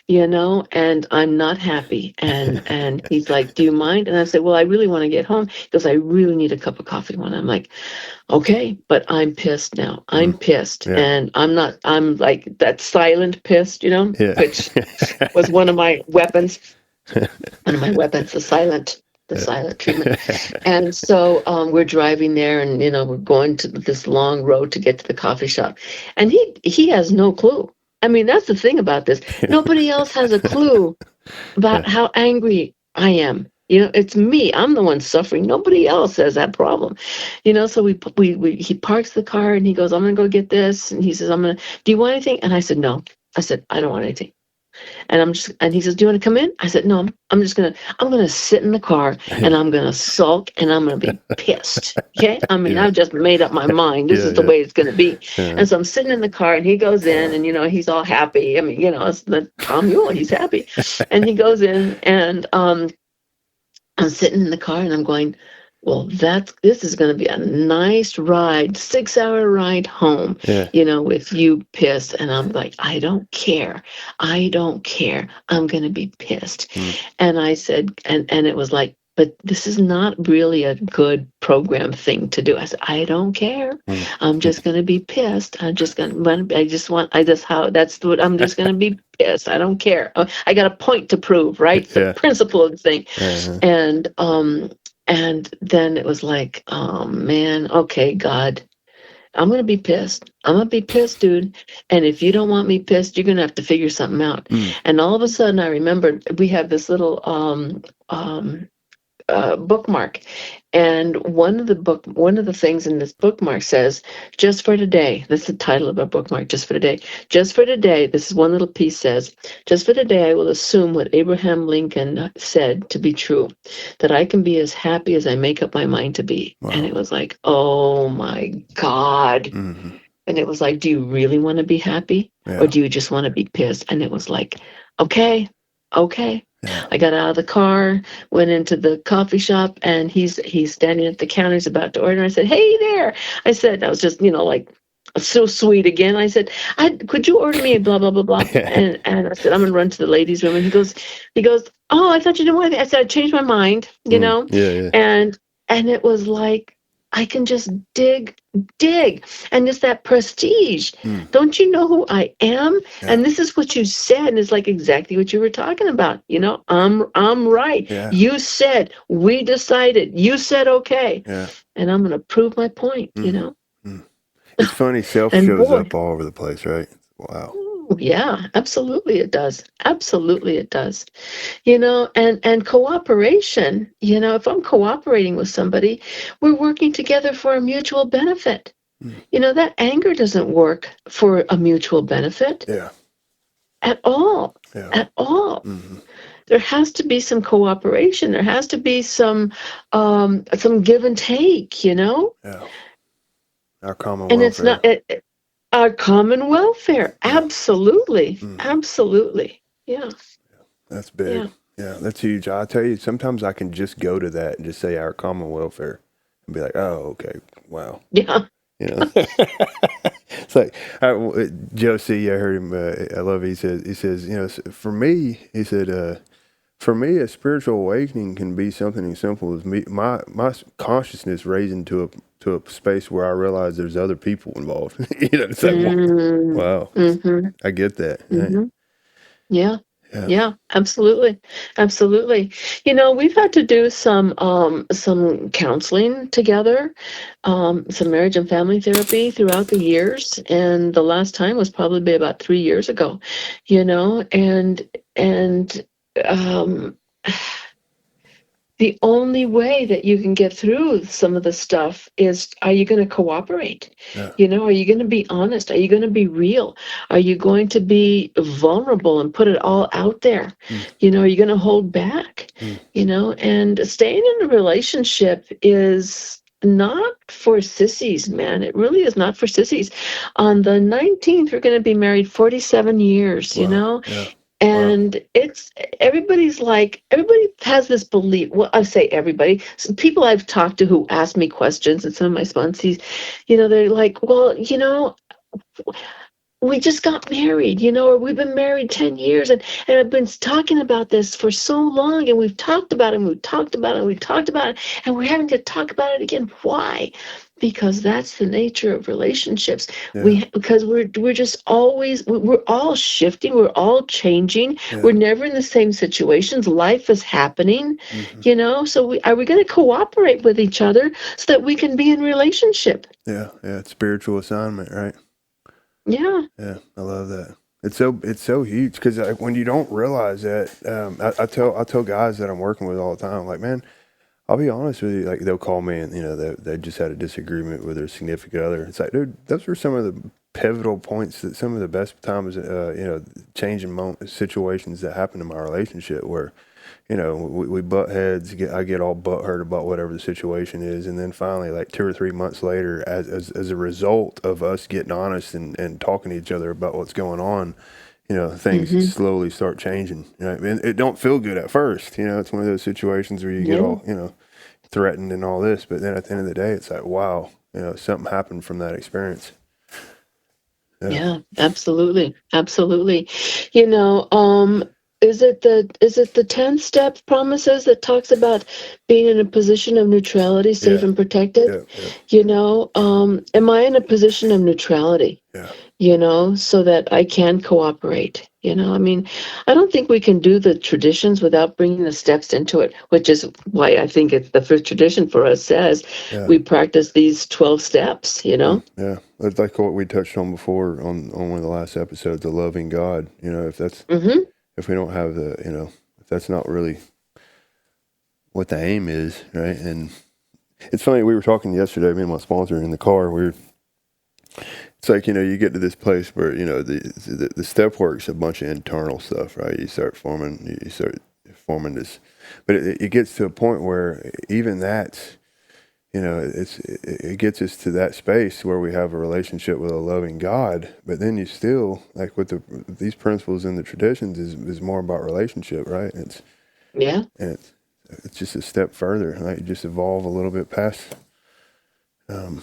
and I'm not happy. And he's like, do you mind? And I said, well, I really want to get home because I really need a cup of coffee. When I'm like, okay, but I'm pissed now. I'm pissed. Yeah. And I'm like that silent pissed, Yeah. which was one of my weapons. The silent treatment. And so we're driving there, and we're going to this long road to get to the coffee shop, and he has no clue. I mean, that's the thing about this. Nobody else has a clue about how angry I am. It's me. I'm the one suffering. Nobody else has that problem. So he parks the car, and he goes, I'm gonna go get this, and he says, do you want anything? And I said, no. I said, I don't want anything. And he says, do you want to come in? I said, no, I'm gonna sit in the car, and I'm gonna sulk, and I'm gonna be pissed. Okay. I mean, I've just made up my mind. This is the way it's gonna be. And so I'm sitting in the car, and he goes in, and he's all happy. I mean, it's the Tom Mule, he's happy. And he goes in, and I'm sitting in the car, and I'm going, well, this is going to be a nice ride, 6-hour ride home, with you pissed. And I'm like, I don't care. I'm going to be pissed. And I said, and it was like, but this is not really a good program thing to do. I said, I don't care. I'm just going to be pissed. I'm just going to, I'm just going to be pissed. I don't care. I got a point to prove, right? It's the principle of the thing. And then it was like, oh man, okay, God, I'm going to be pissed. I'm going to be pissed, dude. And if you don't want me pissed, you're going to have to figure something out. And all of a sudden I remembered we have this little bookmark. And one of the things in this bookmark says, just for today. That's the title of our bookmark, just for today. Just for today, this is one little piece says, just for today, I will assume what Abraham Lincoln said to be true, that I can be as happy as I make up my mind to be. Wow. And it was like, oh my God. Mm-hmm. And it was like, do you really want to be happy? Or do you just want to be pissed? And it was like, okay. Yeah. I got out of the car, went into the coffee shop, and he's standing at the counter. He's about to order. I said, hey there. I was just, like so sweet again. I said, could you order me a blah, blah, blah, blah. And I said, I'm going to run to the ladies' room. And he goes, oh, I thought you didn't want anything. I said, I changed my mind, Yeah. And it was like, I can just dig. And it's that prestige. Don't you know who I am? Yeah. And this is what you said. And it's like exactly what you were talking about. I'm right. Yeah. You said, we decided, you said, okay. Yeah. And I'm going to prove my point, It's funny. Self shows up all over the place, right? Wow. Yeah, absolutely it does. Absolutely it does. And cooperation, if I'm cooperating with somebody, we're working together for a mutual benefit. That anger doesn't work for a mutual benefit. Yeah. At all. Yeah. At all. Mm-hmm. There has to be some cooperation. There has to be some give and take, Yeah. Our common and welfare. It's not our common welfare. Absolutely. Absolutely. Yeah. That's big. Yeah, that's huge. I tell you, sometimes I can just go to that and just say our common welfare and be like, oh, okay. Wow. Yeah. It's like Josie, I heard him. I love it. He says, for me, he said, for me, a spiritual awakening can be something as simple as my consciousness raising to a space where I realize there's other people involved. It's like, wow, I get that. Mm-hmm. Yeah, absolutely. We've had to do some counseling together, some marriage and family therapy throughout the years, and the last time was probably about 3 years ago, and the only way that you can get through some of the stuff is, are you going to cooperate? Yeah. Are you going to be honest? Are you going to be real? Are you going to be vulnerable and put it all out there? Are you going to hold back? And staying in a relationship is not for sissies, man. It really is not for sissies. On the 19th, we're going to be married 47 years, Wow. Yeah. And it's everybody has this belief. Well, I say everybody. Some people I've talked to who ask me questions, and some of my sponsees, they're like, well, we just got married, or we've been married 10 years, and I've been talking about this for so long, and we've talked about it, and we've talked about it, and we've talked about it, and we're having to talk about it again. Why? Because that's the nature of relationships. Because we're just always, we're all shifting, we're all changing, we're never in the same situations. Life is happening, so are we going to cooperate with each other so that we can be in relationship? It's spiritual assignment, right? Yeah, I love that. It's so huge because when you don't realize that, I tell guys that I'm working with all the time, like, man, I'll be honest with you, like they'll call me and they just had a disagreement with their significant other. It's like, dude, those were some of the pivotal points, that some of the best times, changing situations that happened in my relationship where, we butt heads. I get all butthurt about whatever the situation is, and then finally, like 2 or 3 months later, as a result of us getting honest and talking to each other about what's going on, things slowly start changing. And it don't feel good at first. It's one of those situations where you get all threatened and all this, but then at the end of the day, it's like, wow, something happened from that experience. Yeah, absolutely. Absolutely. Is it the 10 step promises that talks about being in a position of neutrality, safe and protected? Am I in a position of neutrality? So that I can cooperate. I don't think we can do the traditions without bringing the steps into it, which is why I think it's the first tradition for us says we practice these 12 steps, Yeah. It's like what we touched on before on one of the last episodes, the loving God. If we don't have if that's not really what the aim is, right? And it's funny, we were talking yesterday, me and my sponsor in the car, it's like, you get to this place where, the step work's a bunch of internal stuff, right? You start forming this, but it gets to a point where even that's, it gets us to that space where we have a relationship with a loving God, but then you still, like with these principles and the traditions is more about relationship, right? And it's just a step further, right? You just evolve a little bit past, how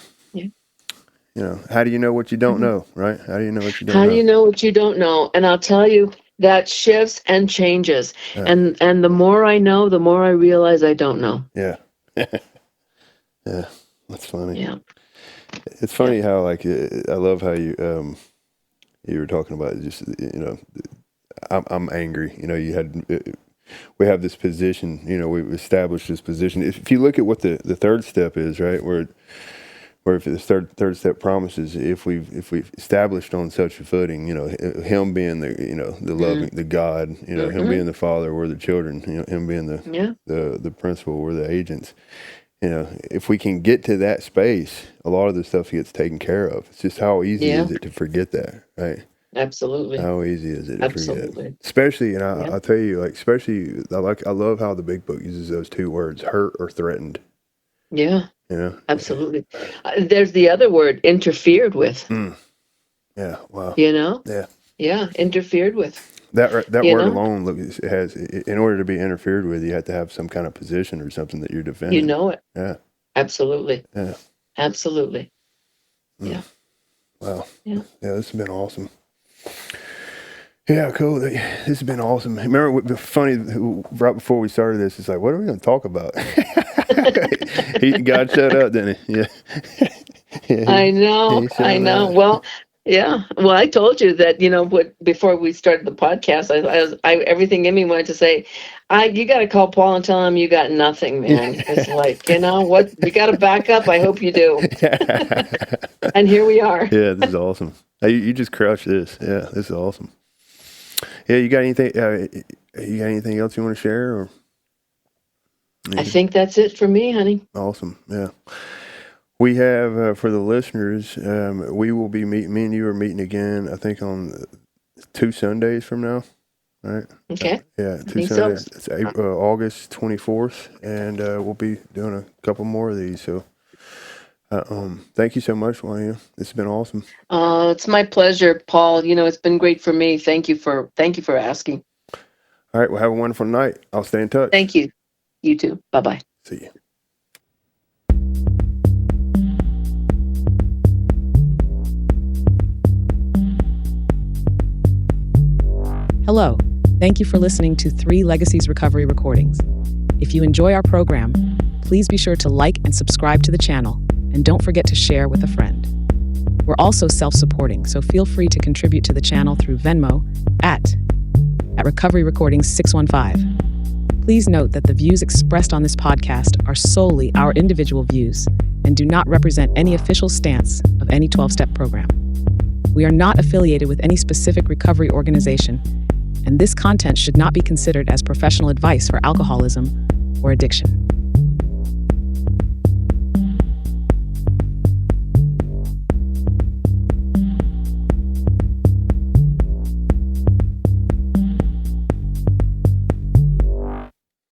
do you know what you don't know, right? How do you know what you don't know? How do you know what you don't know? And I'll tell you, that shifts and changes. And the more I know, the more I realize I don't know. Yeah. Yeah. That's funny. Yeah. It's funny how, like, I love how you were talking about just, I'm angry. We have this position, we've established this position. If you look at what the third step is, right, where if the third step promises, if we've established on such a footing, him being the loving, the God, him being the father, we're the children, him being the principal, we're the agents. If we can get to that space, a lot of the stuff gets taken care of. It's just how easy is it to forget that, right? Absolutely. How easy is it to forget? Especially, and I'll tell you, especially, I love how the Big Book uses those two words, hurt or threatened. Yeah. Absolutely. There's the other word, interfered with. Yeah. Wow. Yeah. Interfered with. That word alone, it has, in order to be interfered with, you have to have some kind of position or something that you're defending. You know it. Yeah. Absolutely. Yeah. Absolutely. Yeah. Wow. Yeah, this has been awesome. Yeah, cool. This has been awesome. Remember, funny, right before we started this, it's like, what are we going to talk about? He got shut up, didn't he? Yeah. I know. Well, yeah. Well, I told you that, before we started the podcast, I everything in me wanted to say, you got to call Paul and tell him you got nothing, man. It's like, what, we got to back up. I hope you do. And here we are. Yeah, this is awesome. Hey, you just crushed this. Yeah, this is awesome. Yeah, you got anything? You got anything else you want to share? Or I think that's it for me, honey. Awesome. Yeah, we have for the listeners. We will be meeting. Me and you are meeting again. I think on 2 Sundays from now. Right. Okay. Yeah, 2 Sundays. So. It's August 24th, and we'll be doing a couple more of these. So Thank you so much, Juanita. It's been awesome. It's my pleasure, Paul. It's been great for me. Thank you for asking. All right. Well, have a wonderful night. I'll stay in touch. Thank you. You too. Bye-bye. See you. Hello. Thank you for listening to 3 Legacies Recovery Recordings. If you enjoy our program, please be sure to like and subscribe to the channel, and don't forget to share with a friend. We're also self-supporting, so feel free to contribute to the channel through Venmo at Recovery Recordings 615. Please note that the views expressed on this podcast are solely our individual views and do not represent any official stance of any 12-step program. We are not affiliated with any specific recovery organization, and this content should not be considered as professional advice for alcoholism or addiction.